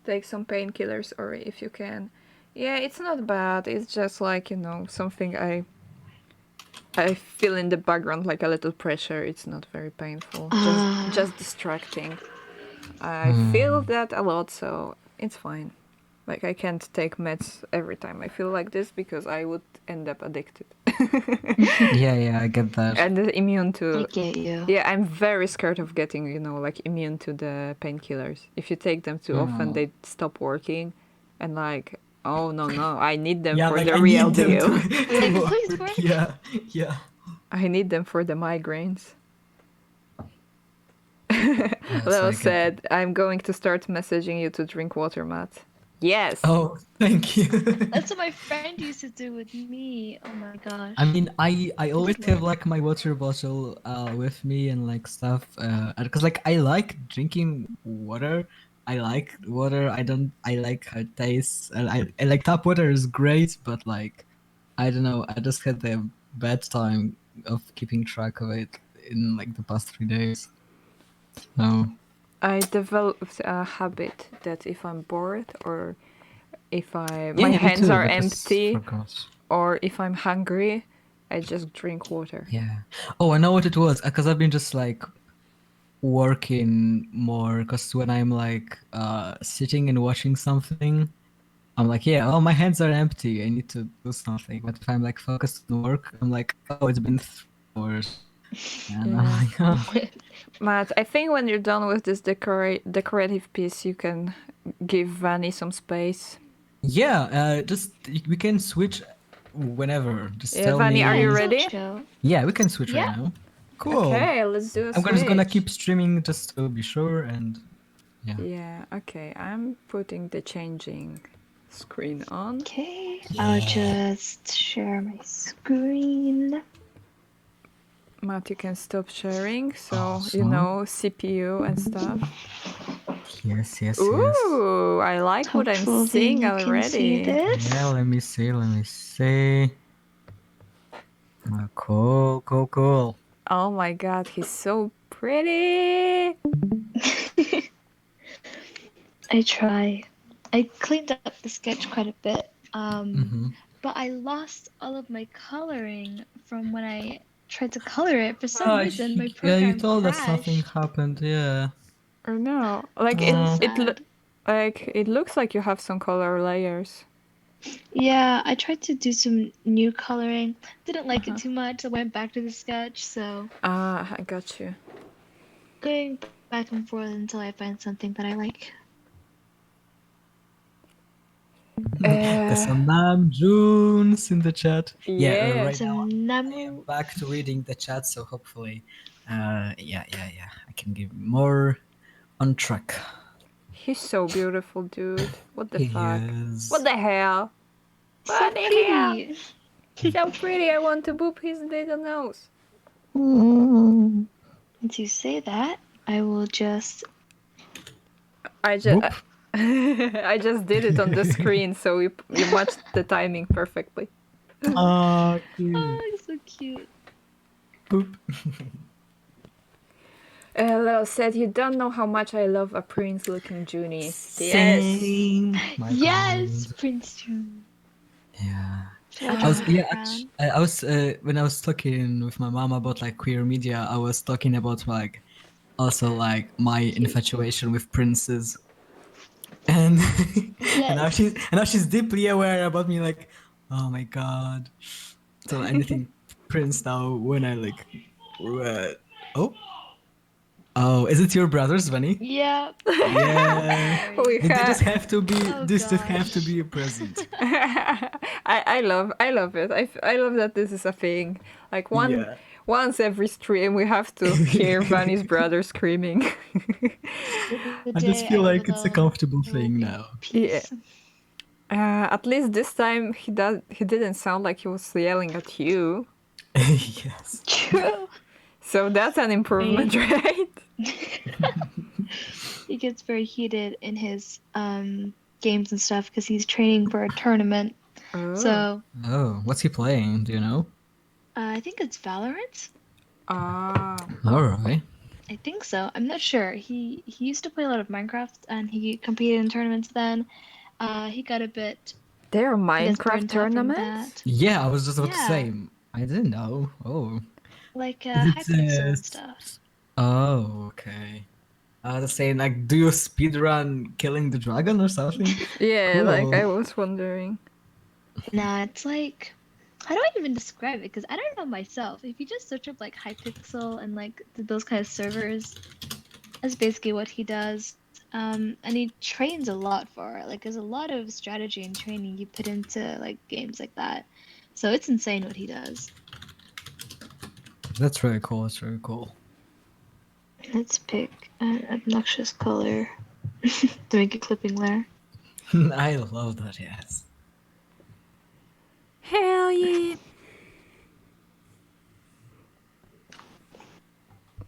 Take some painkillers or if you can. Yeah, it's not bad. It's just like, something I feel in the background, like a little pressure. It's not very painful. Just distracting. I feel that a lot, so it's fine. Like, I can't take meds every time I feel like this because I would end up addicted. Yeah, I get that. And immune I to. get you. Yeah, I'm very scared of getting, like immune to the painkillers. If you take them too often, they stop working. And like, oh no, I need them Yeah, for like the I real need them deal. to Like, work. please work. Yeah. I need them for the migraines. Yes, Leo I get said, I'm going to start messaging you to drink water, Matt. Yes! Oh, thank you. That's what my friend used to do with me. Oh my gosh. I mean, I always did have work. like my water bottle with me and like stuff because like I like drinking water. I like water. I like how it tastes. And I like tap water is great, but like I don't know. I just had the bad time of keeping track of it in like the past 3 days. So I developed a habit that if I'm bored or if my yeah, me hands too. are But just empty forgot. or if I'm hungry, I just drink water. Yeah. Oh, I know what it was. Because I've been just like working more. Because when I'm like sitting and watching something, I'm like, yeah, oh, my hands are empty. I need to do something. But if I'm like focused on work, I'm like, oh, it's been 3 hours. And I'm Yeah. like, oh. Matt, I think when you're done with this decorative piece, you can give Vani some space. Yeah, just we can switch whenever. Just Yeah, tell Vani, are Yeah, you me. so ready? chill. Yeah, we can switch right Yeah. now. Cool. Okay, let's do a I'm just gonna switch. keep streaming just to be sure, and yeah. Yeah, okay, I'm putting the changing screen on. Okay, I'll just share my screen. Matt, you can stop sharing, so you Awesome. know CPU and stuff. Yes, yes, yes. Ooh, I like what I'm Hopefully seeing you can see already. this. Yeah, let me see. Let me see. Cool, cool, cool. Oh my god, he's so pretty! I try. I cleaned up the sketch quite a bit, Mm-hmm. but I lost all of my coloring from when I tried to color it. For some Ah, reason, my yeah, you program told us something crashed. happened. Yeah. Or no, like So it sad. like it looks like you have some color layers. Yeah, I tried to do some new coloring. Didn't like it too much. I went back to the sketch, so Ah, I got you. going back and forth until I find something that I like. There's some Namjoons in the chat. Yeah, Yeah. right now Some I am Namu. back to reading the chat, so hopefully, yeah, I can give more on track. He's so beautiful, dude. What the He fuck? is. What the hell? So What the hell? pretty. So pretty, I want to boop his little nose. Since you say that, I will just. I just Whoop. I just did it on the screen, so you matched the timing perfectly. Oh, cute. Oh, he's so cute. Boop. Lil said, you don't know how much I love a prince-looking Junie. Yes. Same. My Yes, God. Prince June. Yeah. Should I I was turn yeah. it around? I was when I was talking with my mom about like queer media. I was talking about like also like my infatuation with princes, and Yes. and now she's deeply aware about me. Like, oh my God. So anything prince now when I like. Oh. Oh, is it your brothers, Vani? Yep. Yeah. Sorry. Did they just have to be? Oh This just have to gosh. be a present. I love it. I love that this is a thing. Like Yeah. once every stream we have to hear Vani's brother screaming. The I just day feel I live like it's a alone, comfortable it will thing be now. Yeah. peace. At least this time he didn't sound like he was yelling at you. Yes. True. So that's an improvement, right? He gets very heated in his games and stuff because he's training for a tournament. Oh. So Oh, what's he playing? Do you know? I think it's Valorant. Ah. All right. I think so. I'm not sure. He used to play a lot of Minecraft and he competed in tournaments then. He got a bit, There are I guess, Minecraft burnt out from tournaments? that. Yeah, I was just about to Yeah, say. I didn't know. Oh. like Is Hypixel and it? stuff. Oh, okay. I was saying, like, do you speedrun killing the dragon or something? Yeah, like Cool. I was wondering. Nah, it's like, how do I even describe it? Because I don't know myself. If you just search up like Hypixel and like those kind of servers, that's basically what he does. And he trains a lot for it. Like, there's a lot of strategy and training you put into like games like that. So it's insane what he does. That's really cool. That's really cool. Let's pick an obnoxious color to make a clipping there. I love that. Yes. Hell yeah.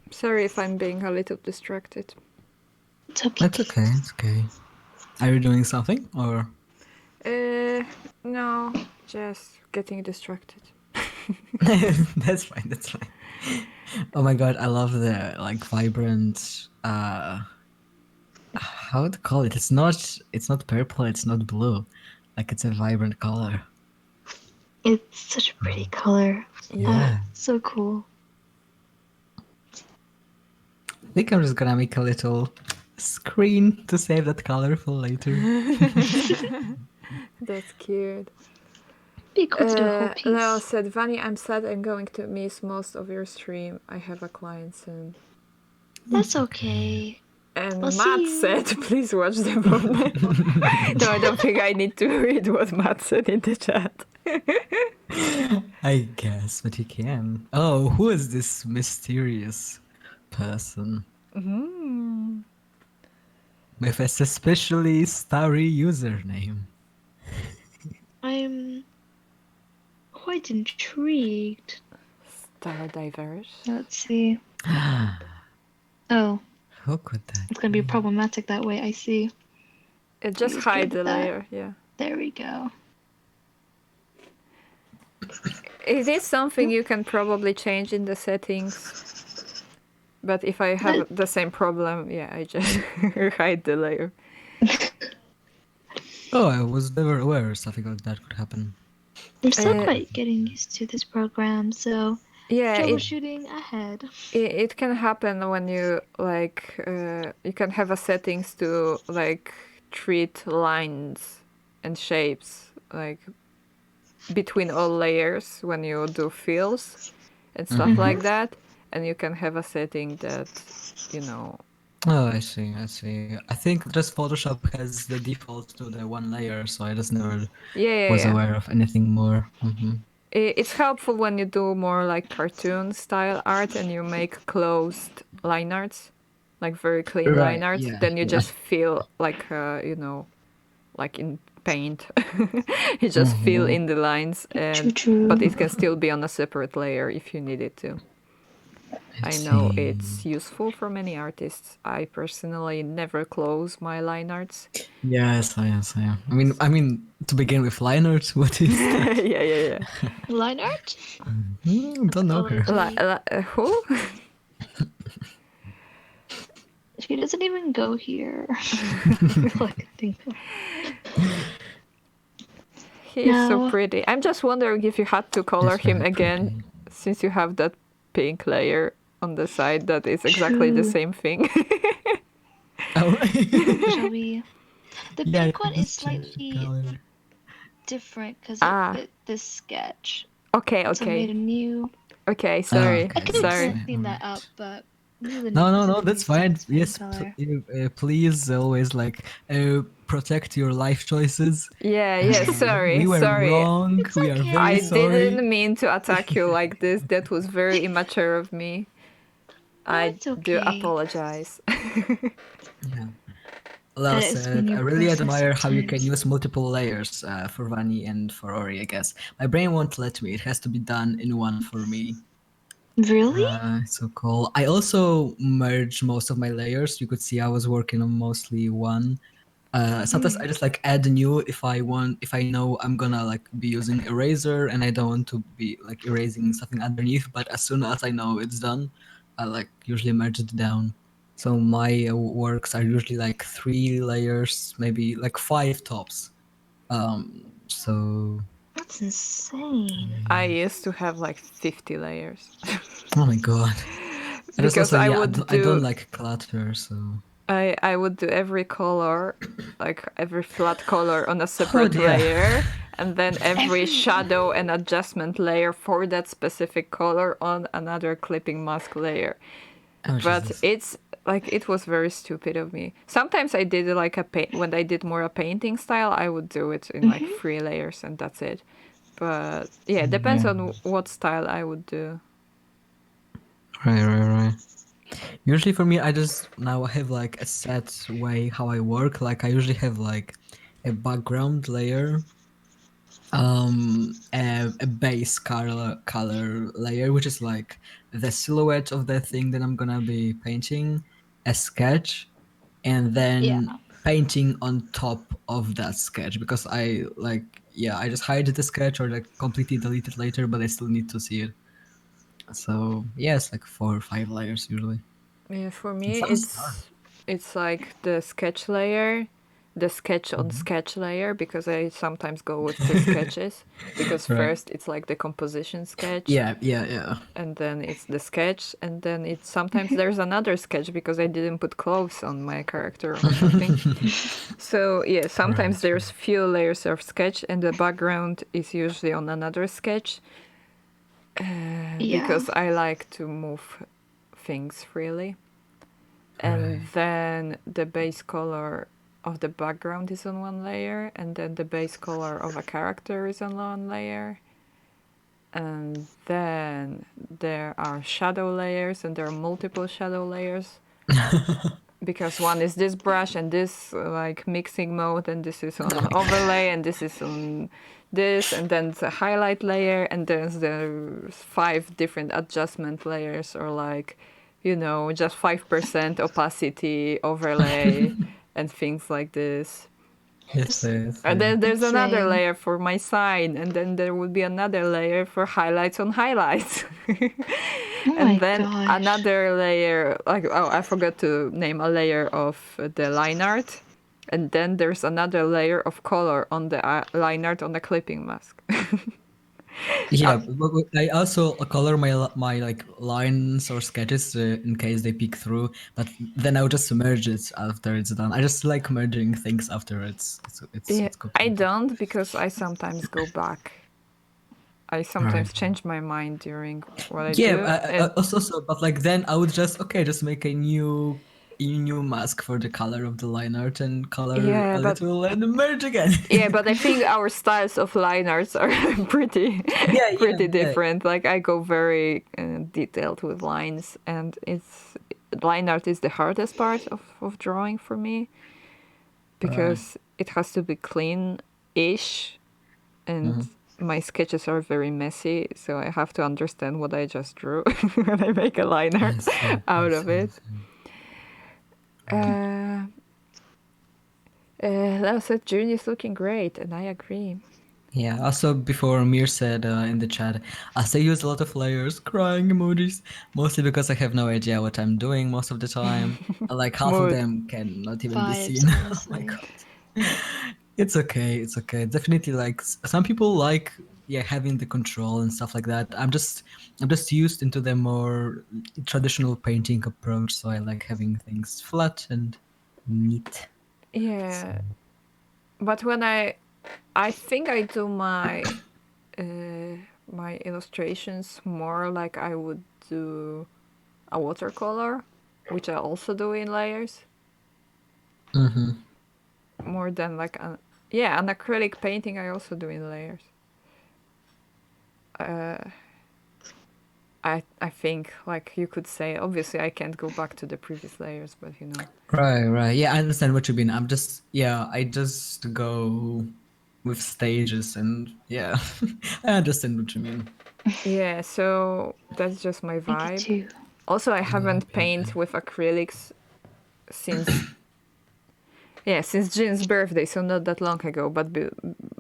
Sorry if I'm being a little distracted. It's okay. That's okay. It's okay. Are you doing something or? No, just getting distracted. That's fine. That's fine. Oh my god, I love the like vibrant. How to call it? It's not. It's not purple. It's not blue. Like it's a vibrant color. It's such a pretty color. Yeah. So cool. I think I'm just gonna make a little screen to save that color for later. That's cute. Be cool to do a whole piece. Leo said, Vani, I'm sad I'm going to miss most of your stream. I have a client soon. That's okay. And I'll Matt see you. said, please watch the moment. No, I don't think I need to read what Matt said in the chat. I guess, but you can. Oh, who is this mysterious person with a suspiciously starry username? I'm quite intrigued. Star Diverse. Let's see. Oh, Who could that? it's gonna be problematic that way. I see. Just Please hide give the that. layer, yeah. There we go. It is something you can probably change in the settings. But if I have the same problem, yeah, I just hide the layer. Oh, I was never aware something like that could happen. I'm still quite getting used to this program, so yeah, troubleshooting ahead. It can happen when you like you can have a settings to like treat lines and shapes like between all layers when you do fills and stuff like that, and you can have a setting that, you know. Oh, I see, I see. I think just Photoshop has the default to the one layer, so I just never was aware of anything more. It's helpful when you do more like cartoon style art and you make closed line arts, like very clean line art. Yeah, Then you just feel like, you know, like in paint. You just fill in the lines, but it can still be on a separate layer if you need it to. I know it's useful for many artists. I personally never close my line arts. Yes, I am. I mean, to begin with, line art. What is that? Yeah. Line art? Don't know her. Who? She doesn't even go here. He's so pretty. I'm just wondering if you had to color him again, since you have that pink layer on the side that is exactly the same thing. Shall we? The pink one is slightly different because it this sketch. Okay. So I made a new. Okay, sorry. I can clean that up, but No, that's fine. Yes, please always like protect your life choices. Yeah, sorry. We were wrong. Exactly. We are very sorry. I didn't mean to attack you like this. That was very immature of me. I do apologize. Yeah. Lars said, I really admire how you can use multiple layers for Vani and for Ori, I guess. My brain won't let me. It has to be done in one for me. Really? So cool. I also merge most of my layers. You could see I was working on mostly one. Sometimes I just like add new if I know I'm gonna like be using eraser and I don't want to be like erasing something underneath, but as soon as I know it's done, I like usually merge it down. So my works are usually like 3 layers, maybe like 5 tops. So that's insane. I used to have like 50 layers. Oh my god. Because I don't like clutter, so I would do every color, like every flat color on a separate layer, and then every shadow and adjustment layer for that specific color on another clipping mask layer. But it's like, it was very stupid of me. Sometimes I did like when I did more a painting style, I would do it in like 3 layers and that's it. But yeah, it depends on what style I would do. Right. Usually for me, I just now have like a set way how I work. Like I usually have like a background layer, a base color layer, which is like the silhouette of the thing that I'm gonna be painting, a sketch, and then painting on top of that sketch, because I like yeah, I just hide the sketch or like completely delete it later, but I still need to see it. So yeah, it's like 4 or 5 layers usually. Yeah, for It me, sounds hard. it's like the sketch layer, the sketch on Mhm. sketch layer, because I sometimes go with two sketches. Because Right. first it's like the composition sketch, Yeah, yeah, yeah. and then it's the sketch, and then it's sometimes there's another sketch because I didn't put clothes on my character or something. So yeah, sometimes Right. there's few layers of sketch, and the background is usually on another sketch, Yeah. because I like to move things freely. And Right. then the base color of the background is on one layer, and then the base color of a character is on one layer, and then there are shadow layers, and there are multiple shadow layers, because one is this brush and this like mixing mode, and this is on overlay, and this is on this, and then it's a highlight layer, and there's 5 different adjustment layers, or like, you know, just 5% opacity overlay and things like this. Yes, That's yes, And yes. then there's another insane. layer for my sign, and then there will be another layer for highlights on highlights. Oh And my then gosh. another layer, like, oh, I forgot to name a layer of the line art. And then there's another layer of color on the line art on the clipping mask. Yeah, but I also color my like lines or sketches in case they peek through. But then I would just merge it after it's done. I just like merging things after Yeah, it's I completed. don't, because I sometimes go back. I Right. sometimes change my mind during what I Yeah, do. also, but like then I would just just make a new mask for the color of the line art and color Yeah, a but little and merge again. yeah, but I think our styles of line arts are pretty Yeah, yeah, pretty yeah. different. Like, I go very detailed with lines, and it's line art is the hardest part of drawing for me, Right. because it has to be clean-ish, and Mm-hmm. my sketches are very messy, so I have to understand what I just drew when I make a line art Yes, same, out of same, it. same. Right. Uh, Leo said June is looking great, and I agree. Yeah, also before Mir said in the chat, I still use a lot of layers, crying emojis, mostly because I have no idea what I'm doing most of the time. And like half of Mood. them can not even be Vibes, seen. Oh my honestly. god. It's okay, it's okay. Definitely like some people like yeah having the control and stuff like that. I'm just used into the more traditional painting approach, so I like having things flat and neat. So, Yeah, but when I think I do uh, my illustrations more like I would do a watercolor, which I also do in layers, mhm. more than like yeah, an acrylic painting I also do in layers. Uh, I think, like, you could say, obviously I can't go back to the previous layers, but you know. Right, right. Yeah, I understand what you mean. I just go with stages and yeah, I understand what you mean. Yeah, so that's just my I get vibe. you. Also, I Yeah, haven't yeah, painted with acrylics since yeah, since Jin's birthday, so not that long ago, but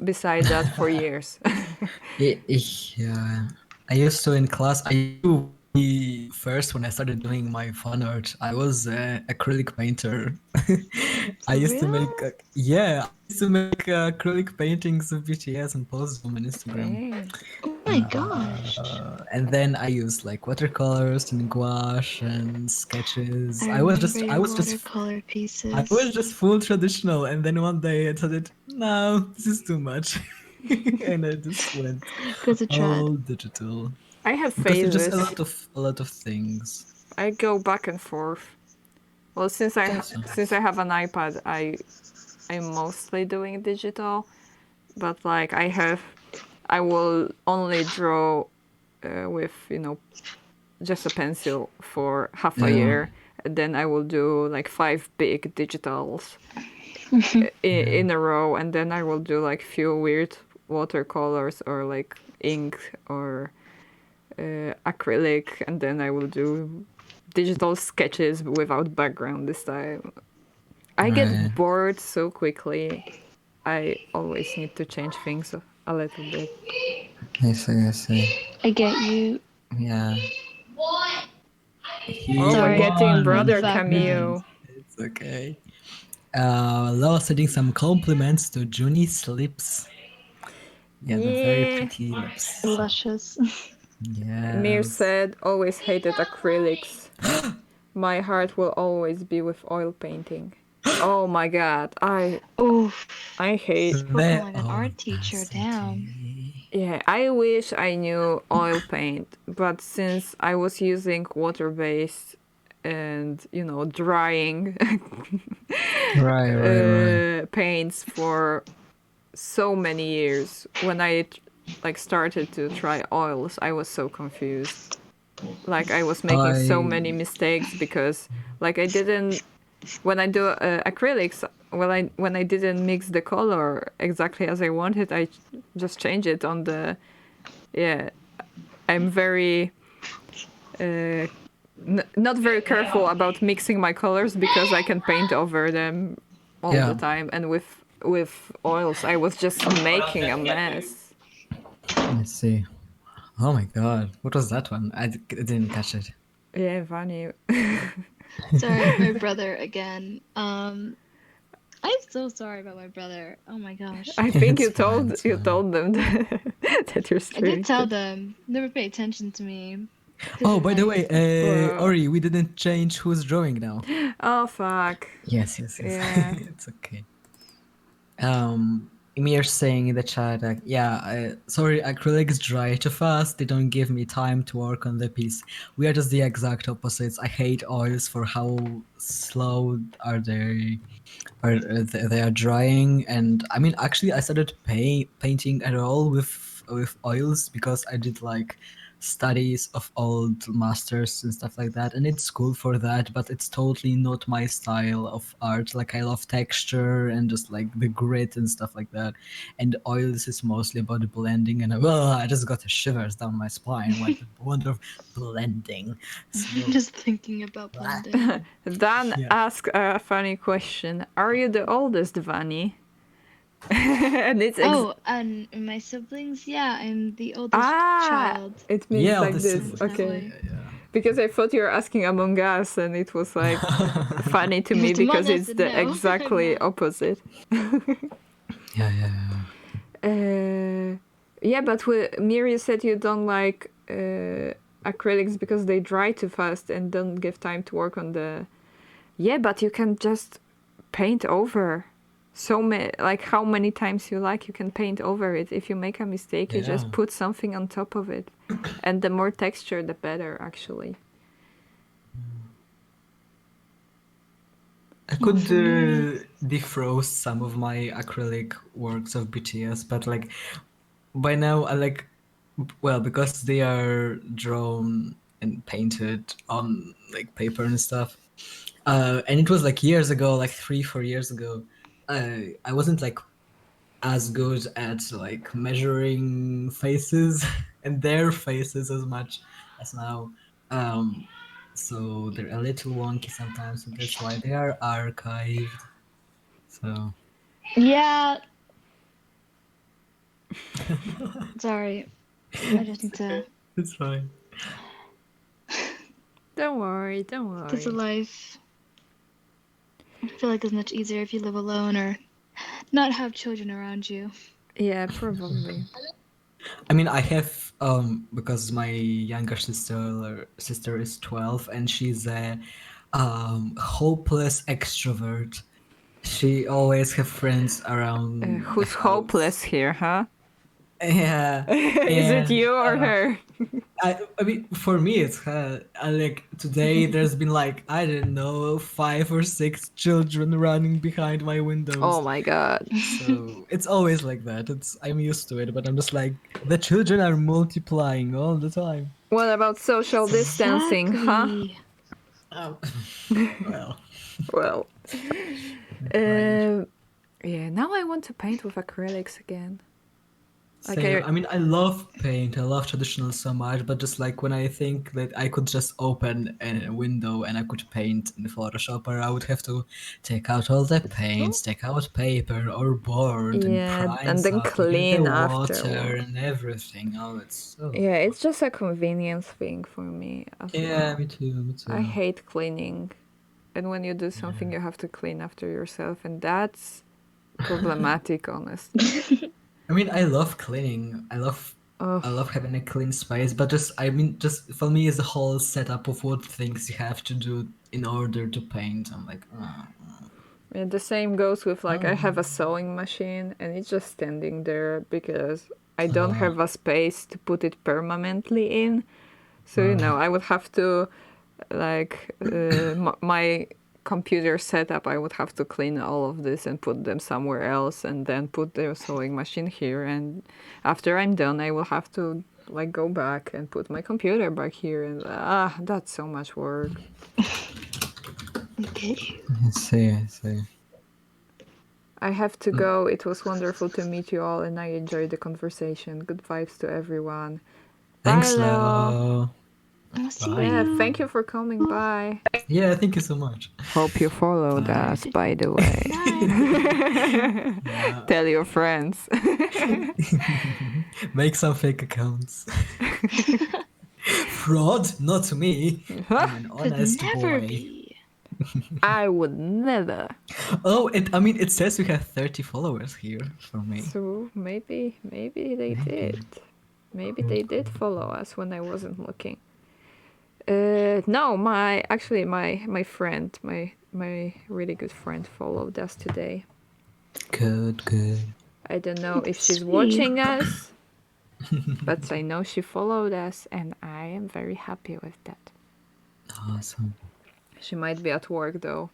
beside that, for years. yeah. I used to in class. I used to be first when I started doing my fan art. I was an acrylic painter. I used to Really? make yeah, I used to make acrylic paintings of BTS and post them on Instagram. Dang. Oh my gosh. And then I used like watercolors and gouache and sketches. I remember I your was just watercolor I pieces. was just full traditional, and then one day I decided, no, this is too much, and I just went That's a trend. all digital I have because it's just phases. a lot of things. I go back and forth. Well, That's since I have an iPad, I'm mostly doing digital, but like I will only draw with, you know, just a pencil for half a Yeah, year, and then I will do like 5 big digitals yeah, in a row, and then I will do like few weird watercolors, or like ink, or acrylic, and then I will do digital sketches without background this time. I right. get bored so quickly. I always need to change things a little bit. I see. I get you. Yeah. He Oh, we're Sorry getting for the brother background. cameo. It's okay. Law sending some compliments to Juni's lips. Yeah, the very Yeah. pretty lips. Luscious. Mir Yes. said, always hated acrylics. My heart will always be with oil painting. Oh my god, Oof. I hate. Spoken The like an art teacher. Damn. audacity. Yeah, I wish I knew oil paint, but since I was using water-based and, you know, drying Right. paints for so many years, when I like started to try oils, I was so confused. Like I was making so many I mistakes because like I didn't when I do acrylics, when I didn't mix the color exactly as I wanted, I just change it on the. Yeah, I'm very not very careful about mixing my colors because I can paint over them all the yeah. time. And with oils, I was just making a mess. Let's see. Oh my god, what was that one? I didn't catch it. Yeah, Vani. Sorry, my brother again. I'm so sorry about my brother. Oh my gosh. I think It's you fine. told It's you fine. told them that you're I did streaming. tell them. Never pay attention to me. Oh, Busy by the way, life. Wow. Ori, we didn't change who's drawing now. Oh fuck. Yes. Yeah. It's okay. Emir saying in the chat, yeah, sorry, acrylics dry too fast. They don't give me time to work on the piece. We are just the exact opposites. I hate oils for how slow are they, they are drying. And I mean, actually, I started painting at all with oils because I did like studies of old masters and stuff like that, and it's cool for that, but it's totally not my style of art. Like I love texture and just like the grit and stuff like that, and oils is mostly about blending. And I just got shivers down my spine when the wonder of blending. So Just thinking about blending. Dan yeah. asked a funny question. Are you the oldest, Vani? And it's Oh, and my siblings, yeah, I'm the oldest ah, child. it means Yeah, like this this. is That's that Okay. way. Because I thought you were asking Among Us, and it was like funny to me With Among because Us, it's the no, I'm exactly not. opposite. yeah. Yeah, but Miri said you don't like acrylics because they dry too fast and don't give time to work on the. Yeah, but you can just paint over so many, like how many times you like, you can paint over it. If you make a mistake, you Yeah. just put something on top of it, and the more texture, the better, actually. I Well, could for me, defrost some of my acrylic works of BTS, but like by now I like, well, because they are drawn and painted on like paper and stuff. And it was like years ago, like 3-4 years ago. I wasn't like as good at like measuring faces and their faces as much as now. Um, so they're a little wonky sometimes, and that's why they are archived. So yeah, sorry. I just need to. it's fine. Don't worry, don't Busy worry. life. I feel like it's much easier if you live alone or not have children around you. Yeah, probably. I mean, I have because my younger sister is 12 and she's a hopeless extrovert. She always have friends around the Who's house. hopeless here, huh? Yeah, Is it and you or her? I mean, for me, it's her. Like today, there's been like I don't know 5 or 6 children running behind my Oh windows. my god. So it's always like that. I'm used to it, but I'm just like the children are multiplying all the time. What about social distancing, huh? Exactly. Oh, well, Well, fine. yeah, now I want to paint with acrylics again. Like Same. I mean, I love paint. I love traditional so much, but just like when I think that I could just open a window and I could paint in Photoshop, or I would have to take out all the paints, take out paper or board, and yeah, prime and then something in the clean water afterward. and everything. Oh, it's so. Yeah, it's just a convenience thing for me as Yeah, well. me too. Me I too. hate cleaning. And when you do something, you have to clean after yourself, and that's problematic, honestly. I mean, I love cleaning. Oh, I love having a clean space, but just I mean, just for me, is the whole setup of what things you have to do in order to paint. I'm like, and the same goes with like I oh, have a sewing machine, and it's just standing there because I don't uh, have a space to put it permanently in. So uh, I would have to like my computer setup. I would have to clean all of this and put them somewhere else, and then put the sewing machine here. And after I'm done, I will have to like go back and put my computer back here. And that's so much work. Okay. I see, I see. I have to go. It was wonderful to meet you all, and I enjoyed the conversation. Good vibes to everyone. Bye, Thanks, Leo. Leo. I'll see Bye. Yeah, you. thank you for coming by. Yeah, thank you so much. Hope you followed Bye. us, by the way. Bye. Yeah. Tell your friends. Make some fake accounts. Fraud, not me. I'm an Could honest never boy. be. I would never. Oh, I mean, it says we have 30 followers here for me. So maybe they did. Maybe they did follow us when I wasn't looking. No, my friend, my really good friend followed us today. Good, good. I don't know if she's Sweet. watching us, but I know she followed us, and I am very happy with that. Awesome. She might be at work though,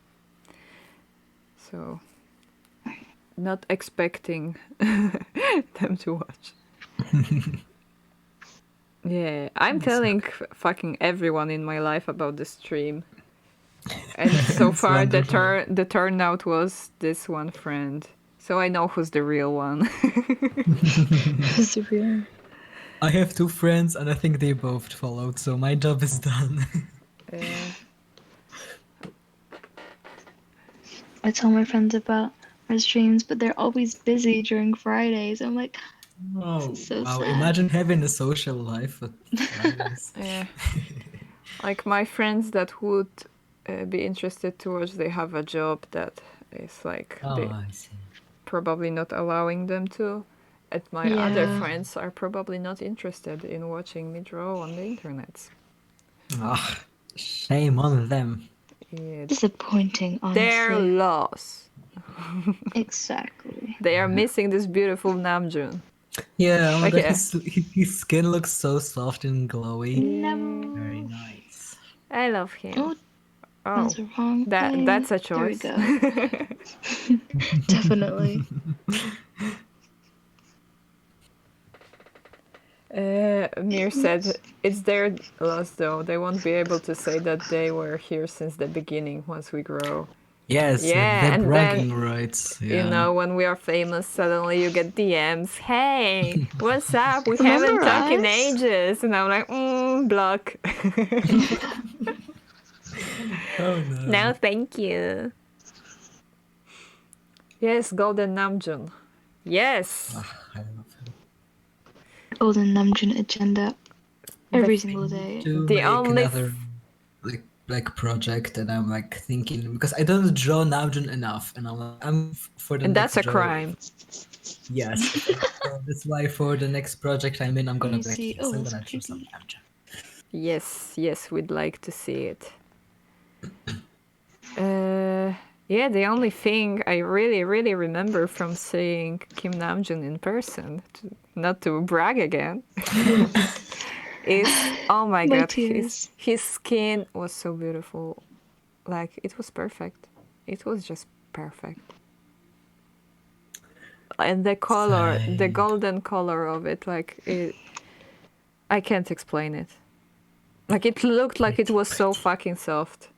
so not expecting them to watch. Yeah, I'm telling fucking everyone in my life about the stream. And so It's far wonderful. the turnout was this one friend. So I know who's the real one. Persevere. I have 2 friends and I think they both followed, so my job is done. Yeah. I tell my friends about our streams, but they're always busy during Fridays. I'm like, Oh, this is so wow. sad. Imagine having a social life at Fridays. Yeah. Like my friends that would be interested to watch, they have a job that is like Oh, they I see. probably not allowing them to. And my other Yeah. friends are probably not interested in watching me draw on the internet. Ah, shame on them. Yeah. Disappointing, Their honestly. loss. Exactly. They are missing this beautiful Namjoon. Yeah, oh my god, Okay. his skin looks so soft and glowy. No. Very nice. I love him. Oh, Oh, that's the wrong thing. that's a There we choice. go. Definitely. Mir said it's their loss though. They won't be able to say that they were here since the beginning once we grow. Yes, Yeah, they're and bragging then rights. Yeah. you know when we are famous, suddenly you get DMs. Hey, what's up? We Remember haven't talked in us? ages, and I'm like, block. Oh no. No, thank you. Yes, Golden Namjoon. Yes. I love him. Golden Namjoon agenda. Every The- single day. To The make only another like project, and I'm like thinking because I don't draw Namjoon enough, and I'm like, for the And next that's a draw. crime. Yes, so that's why for the next project I'm in, I'm gonna me be like, see. yes, Oh, I'm that's gonna draw some creepy. Namjoon. Yes, we'd like to see it. Yeah, the only thing I really remember from seeing Kim Namjoon in person, not to brag again, is oh my My god, tears. his skin was so beautiful. Like it was perfect. It was just perfect. And the color, the Sigh. golden color of it, like it, I can't explain it. Like it looked like it was so fucking soft.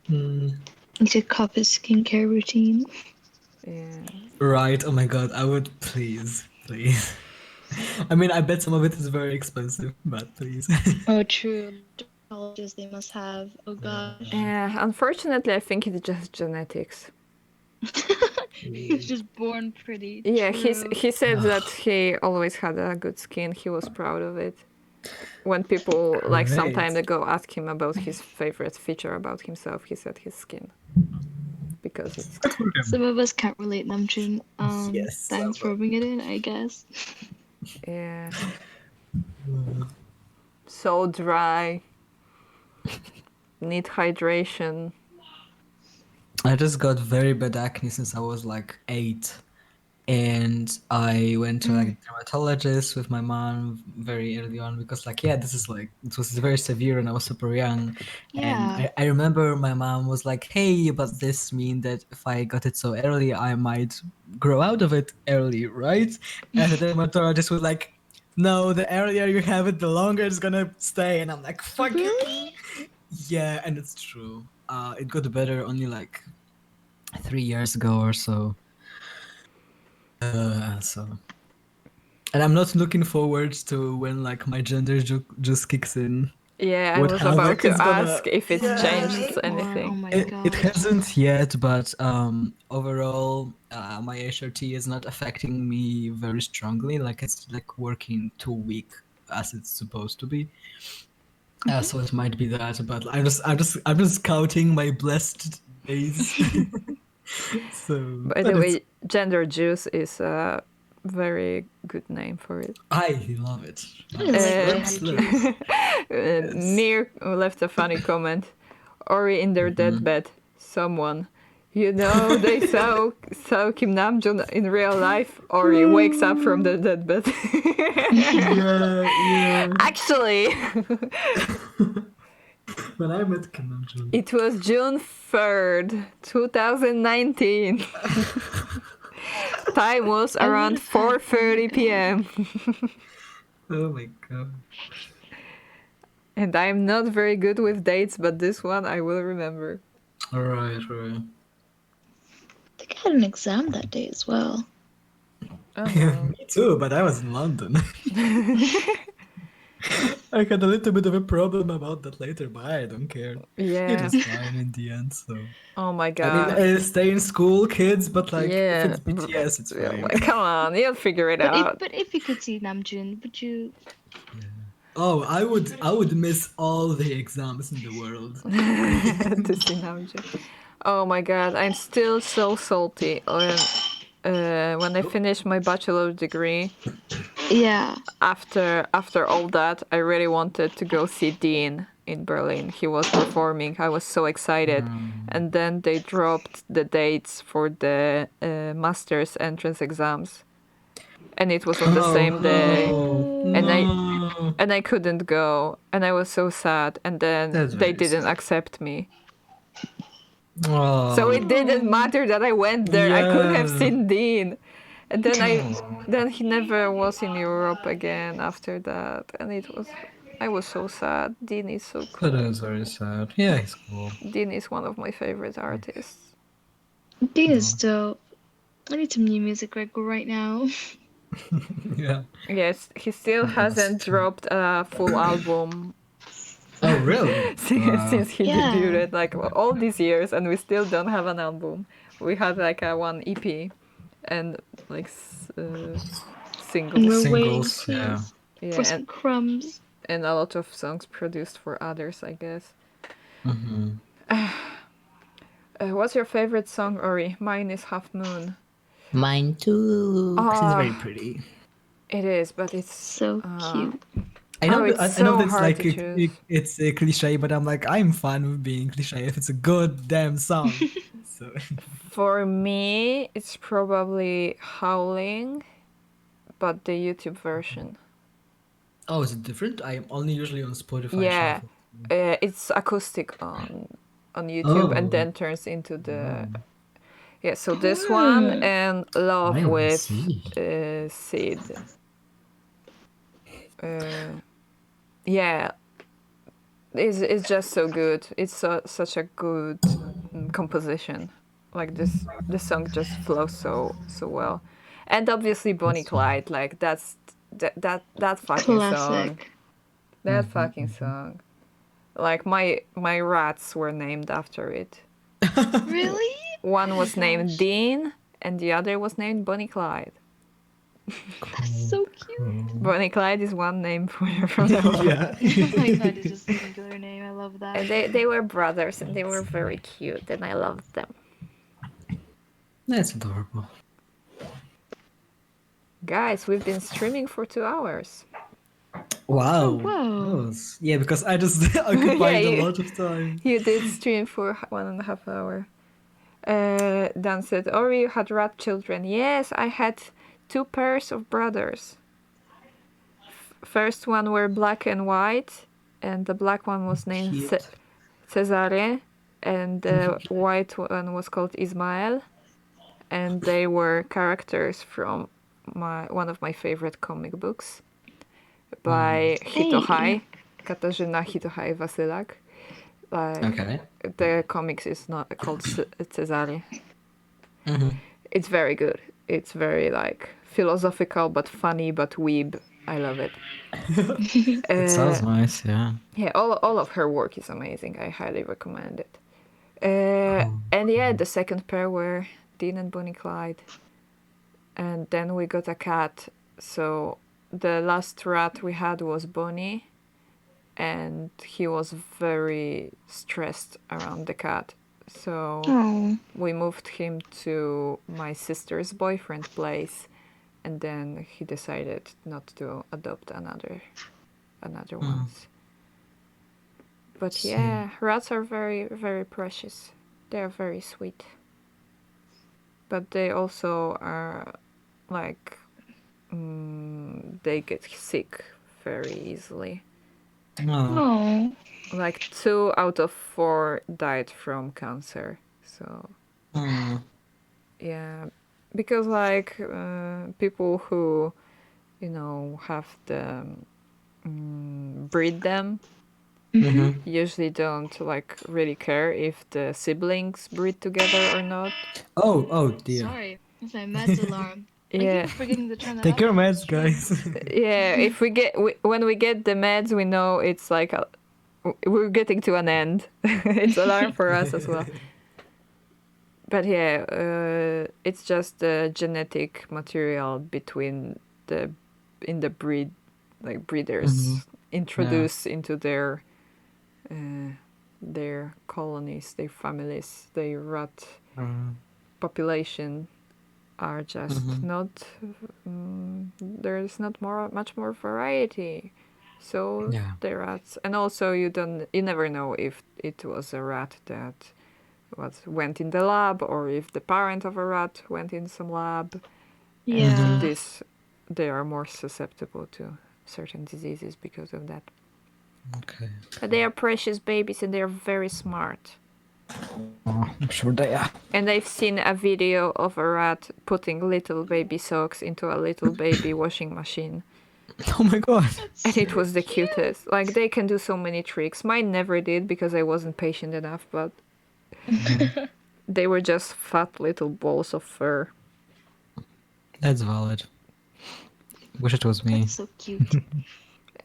Need to cop his skincare routine. Yeah. Right, oh my god, I would please. I mean, I bet some of it is very expensive, but please. Oh, true. Dermatologists they must have. Oh gosh. Unfortunately, I think it's just genetics. He was just born pretty. Yeah, True. he said that he always had a good skin. He was proud of it. When people like some time Great. ago asked him about his favorite feature about himself, he said his skin because it's Good for him. Some of us can't relate, Namjoon. Yes. Thanks for bringing it in, I guess. yeah so dry. Need hydration. I just got very bad acne since I was like 8. And I went to like a dermatologist with my mom very early on because like yeah, this is like it was very severe and I was super young. And Yeah. I remember my mom was like, hey, but this mean that if I got it so early I might grow out of it early, right? And the dermatologist was like, no, the earlier you have it, the longer it's gonna stay. And I'm like, fuck you. Really? Yeah, and it's true. It got better only like 3 years ago or so. So, and I'm not looking forward to when like my gender just kicks in. Yeah, I What was about havoc to is gonna? ask if it's changed Or oh anything. my It gosh. hasn't yet, but overall, my HRT is not affecting me very strongly. Like it's like working 2 week as it's supposed to be. So it might be that, but I'm just counting my blessed days. So, By but the it's way, gender juice is a very good name for it. I love it. I like Slurp, gender slurp. juice. Yes. Mir left a funny comment. Ori in their deathbed. Someone. You know, they saw Kim Namjoon in real life. Ori wakes up from the deathbed. Yeah, yeah. Actually, When I met Kim Namjoon. it was June 3rd, 2019. Time was I around would've had- 4:30 p.m. Oh my god. And I'm not very good with dates, but this one I will remember. Alright, right. I think I had an exam that day as well. Oh Yeah, no. me too, but I was in London. I had a little bit of a problem about that later, but I don't care. It Yeah. was fine in the end, so. Oh my I mean, god. stay in school, kids, but like, if Yeah. it's BTS, it's Yeah, fine. come on, you'll figure it out. But if you could see Namjoon, would you? Oh, I would miss all the exams in the world. To see Namjoon. Oh my god, I'm still so salty. When I finished my bachelor degree, Yeah. after all that, I really wanted to go see Dean in Berlin. He was performing. I was so excited. And then they dropped the dates for the master's entrance exams. And it was on the same day. And I couldn't go. And I was so sad. And then That's they very didn't sad. accept me. Oh. So it didn't matter that I went there. I could have Yeah. seen Dean. And then he never was in Europe again after that. And I was so sad. Dean is so That cool. is very sad. Yeah, he's cool. Dean is one of my favorite artists. Dean is dope. I need some new music like right now. Yeah. Yes, he still hasn't dropped a full album Oh, really? since he Yeah. debuted, like all these years, and we still don't have an album. We had like a one EP and like singles. We're waiting Singles, to yeah. Yeah, for some crumbs. and a lot of songs produced for others, I guess. Mm-hmm. What's your favorite song, Ori? Mine is Half Moon. Mine too. 'Cause it's very Ah, pretty. it is, but it's So cute. I know it's I know so that's hard like to choose. it's a cliche, but I'm like I'm fine with being cliche if it's a good damn song. So For me, it's probably Howling, but the YouTube version. oh, is it different? I'm only usually on Spotify Yeah, Shuffle. it's acoustic on YouTube, and Oh, then turns into the yeah. So this one and Love I will with see. Sid. Yeah, it's just so good. It's such a good composition. Like the song just flows so well, and obviously Bonnie That's fine. Clyde. Like that's That fucking song. Classic. That fucking song. Like my rats were named after it. Really? One Oh was my named gosh. Dean, and the other was named Bonnie Clyde. That's so cute. Bonnie Clyde is one name from the book. Yeah. Bonnie Clyde is just a singular name. I love that. And they were brothers, and they were very cute, and I loved them. That's adorable. Guys, we've been streaming for 2 hours. Wow. Whoa. Yeah, because I just occupied Yeah, a lot of time. You did stream for 1.5 hour. Dan said, Ori, you had rat children. Yes, I had 2 pairs of brothers. First one were black and white, and the black one was named Cute. Cesare, and the white one was called Ismael. And they were characters from one of my favorite comic books by Hitohai, Katarzyna Hitohai Wasylak. Okay. The comics is not called Cesare. It's very good. It's very like philosophical but funny but weeb. I love it. It sounds nice, yeah. Yeah, all of her work is amazing. I highly recommend it. And yeah, the second pair were Dean and Bonnie Clyde. And then we got a cat. So the last rat we had was Bonnie. And he was very stressed around the cat. So we moved him to my sister's boyfriend place. And then he decided not to adopt another ones. But yeah, rats are very, very precious. They're very sweet. But they also are like they get sick very easily. Oh. Like 2 out of 4 died from cancer. So yeah, because like people who have the breed them usually don't like really care if the siblings breed together or not. Oh dear. Sorry. It's my meds alarm. Yeah. I keep forgetting to turn that Take off. your meds, guys. Yeah, if when we get the meds, we know it's like we're getting to an end. It's alarm for us as well. But yeah, it's just the genetic material between in the breeders introduce into their colonies, their families, their rat population are just not. There's not much more variety. So the rats, and also you never know if it was a rat that went in the lab or if the parent of a rat went in some lab. Yeah. And they are more susceptible to certain diseases because of that. Okay. But they are precious babies and they are very smart. I'm sure they are. And I've seen a video of a rat putting little baby socks into a little baby washing machine. Oh my god. And it was the cutest. Like, they can do so many tricks. Mine never did because I wasn't patient enough, but they were just fat little balls of fur. That's valid. Wish it was me. That's so cute.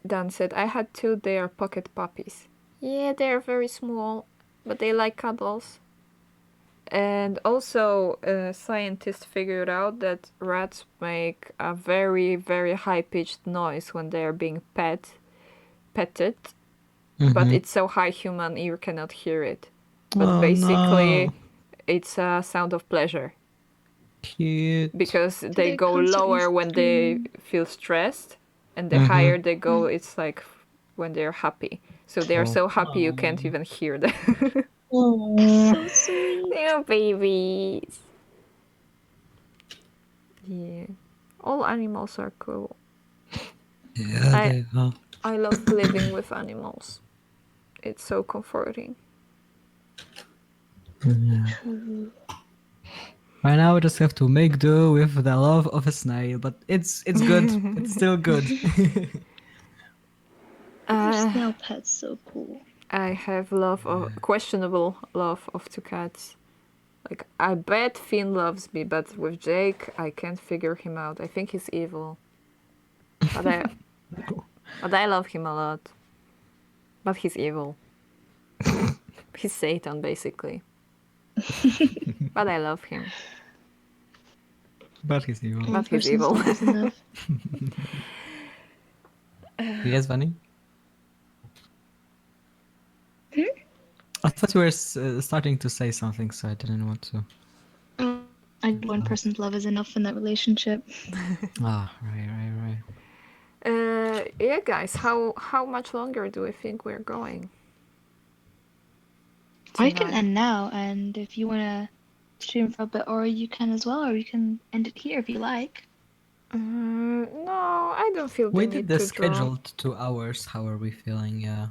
Dan said, I had 2, they are pocket puppies. Yeah, they're very small, but they like cuddles. And also, scientists figured out that rats make a very, very high-pitched noise when they are being petted. But it's so high human ear cannot hear it. But basically, it's a sound of pleasure. Cute. Because they They're go lower constantly when they feel stressed, and the higher they go, it's like when they're happy. So they're so happy you can't even hear them. So sweet. They're babies. Yeah. All animals are cool. Yeah, they are. I love living with animals. It's so comforting. Right now we just have to make do with the love of a snail, but it's good. It's still good. Snail pet's so cool. I have questionable love of 2 cats. Like, I bet Finn loves me, but with Jake, I can't figure him out. I think he's evil. But I love him a lot. But he's evil. He's Satan, basically. But I love him. But he's evil. But One he's person's evil. love is enough. Yes, Vani? I thought you were starting to say something, so I didn't want to. One person's love is enough in that relationship. Ah, right. Yeah, guys, how much longer do we think we're going? I can Tonight. end now, and if you want to stream for a bit, or you can as well, or you can end it here if you like. No, I don't feel the We need did the to draw. scheduled 2 hours. How are we feeling? Yeah.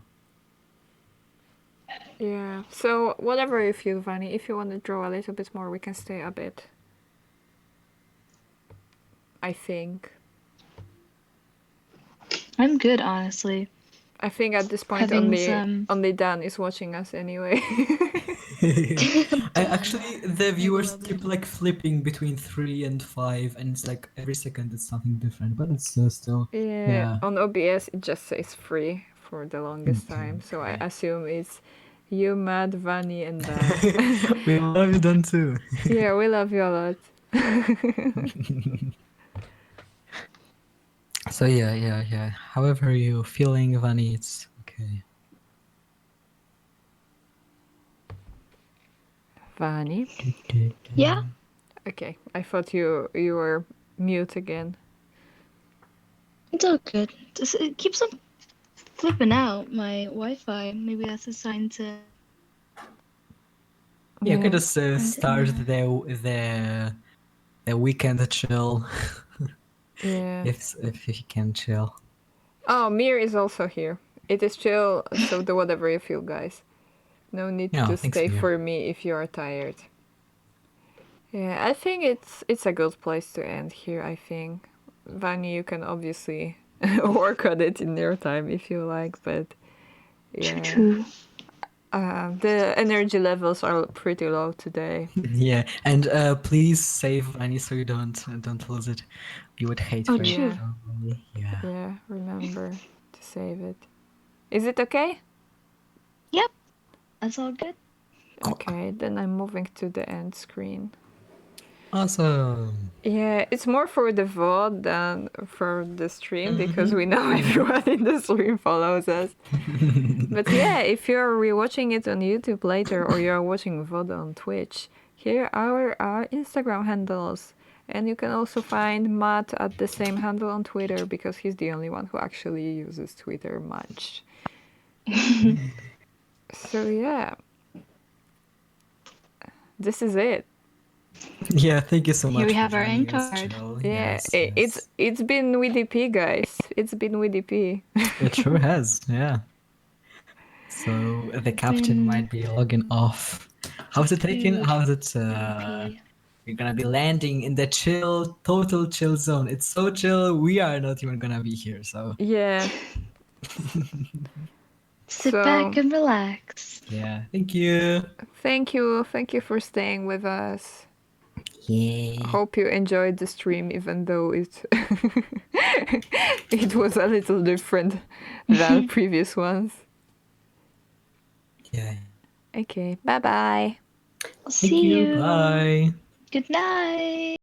Yeah, so whatever you feel, Vani. If you want to draw a little bit more, we can stay a bit. I think. I'm good, honestly. I think at this point Having only Dan is watching us anyway. Actually, the viewers keep like flipping between 3 and 5, and it's like every second it's something different, but it's still. Yeah. On OBS it just says free for the longest time, so I assume it's you, Mad, Vani, and Dan. We love you, Dan, too. Yeah, we love you a lot. So yeah. However you're feeling, Vani, it's okay. Vani? Okay. Yeah. Okay, I thought you were mute again. It's all good. It keeps on flipping out my Wi-Fi. Maybe that's a sign to. Yeah, you can just start the weekend chill. Yeah. if you can chill. Oh, Mir is also here. It is chill, so do whatever you feel, guys. No need Yeah, to thanks, stay Mir. for me if you are tired. Yeah, I think it's a good place to end here, I think. Vani, you can obviously work on it in your time if you like, but yeah. True. The energy levels are pretty low today. Yeah, and please save Vani so you don't lose it. You would hate Oh, for true. it. Probably. Yeah. Yeah, remember to save it. Is it okay? Yep. That's all good. Okay, then I'm moving to the end screen. Awesome. Yeah, it's more for the VOD than for the stream because we know everyone in the stream follows us. But yeah, if you're rewatching it on YouTube later or you're watching VOD on Twitch, here are our Instagram handles. And you can also find Matt at the same handle on Twitter because he's the only one who actually uses Twitter much. So yeah, this is it. Yeah, thank you so much. Here we for have our joining end us, card. Jill. Yeah, Yes. it's been WDP, guys. It's been WDP. It sure has. Yeah. So the captain might be logging off. How's it taking? Dude, How's it? WDP. We're gonna be landing in the total chill zone. It's so chill. We are not even gonna be here. So Yeah. Sit So- back and relax. yeah, thank you. Thank you for staying with us. Yeah. Hope you enjoyed the stream, even though it it was a little different than previous ones. Yeah. Okay, bye bye. I'll Thank see you. you. Bye. Good night.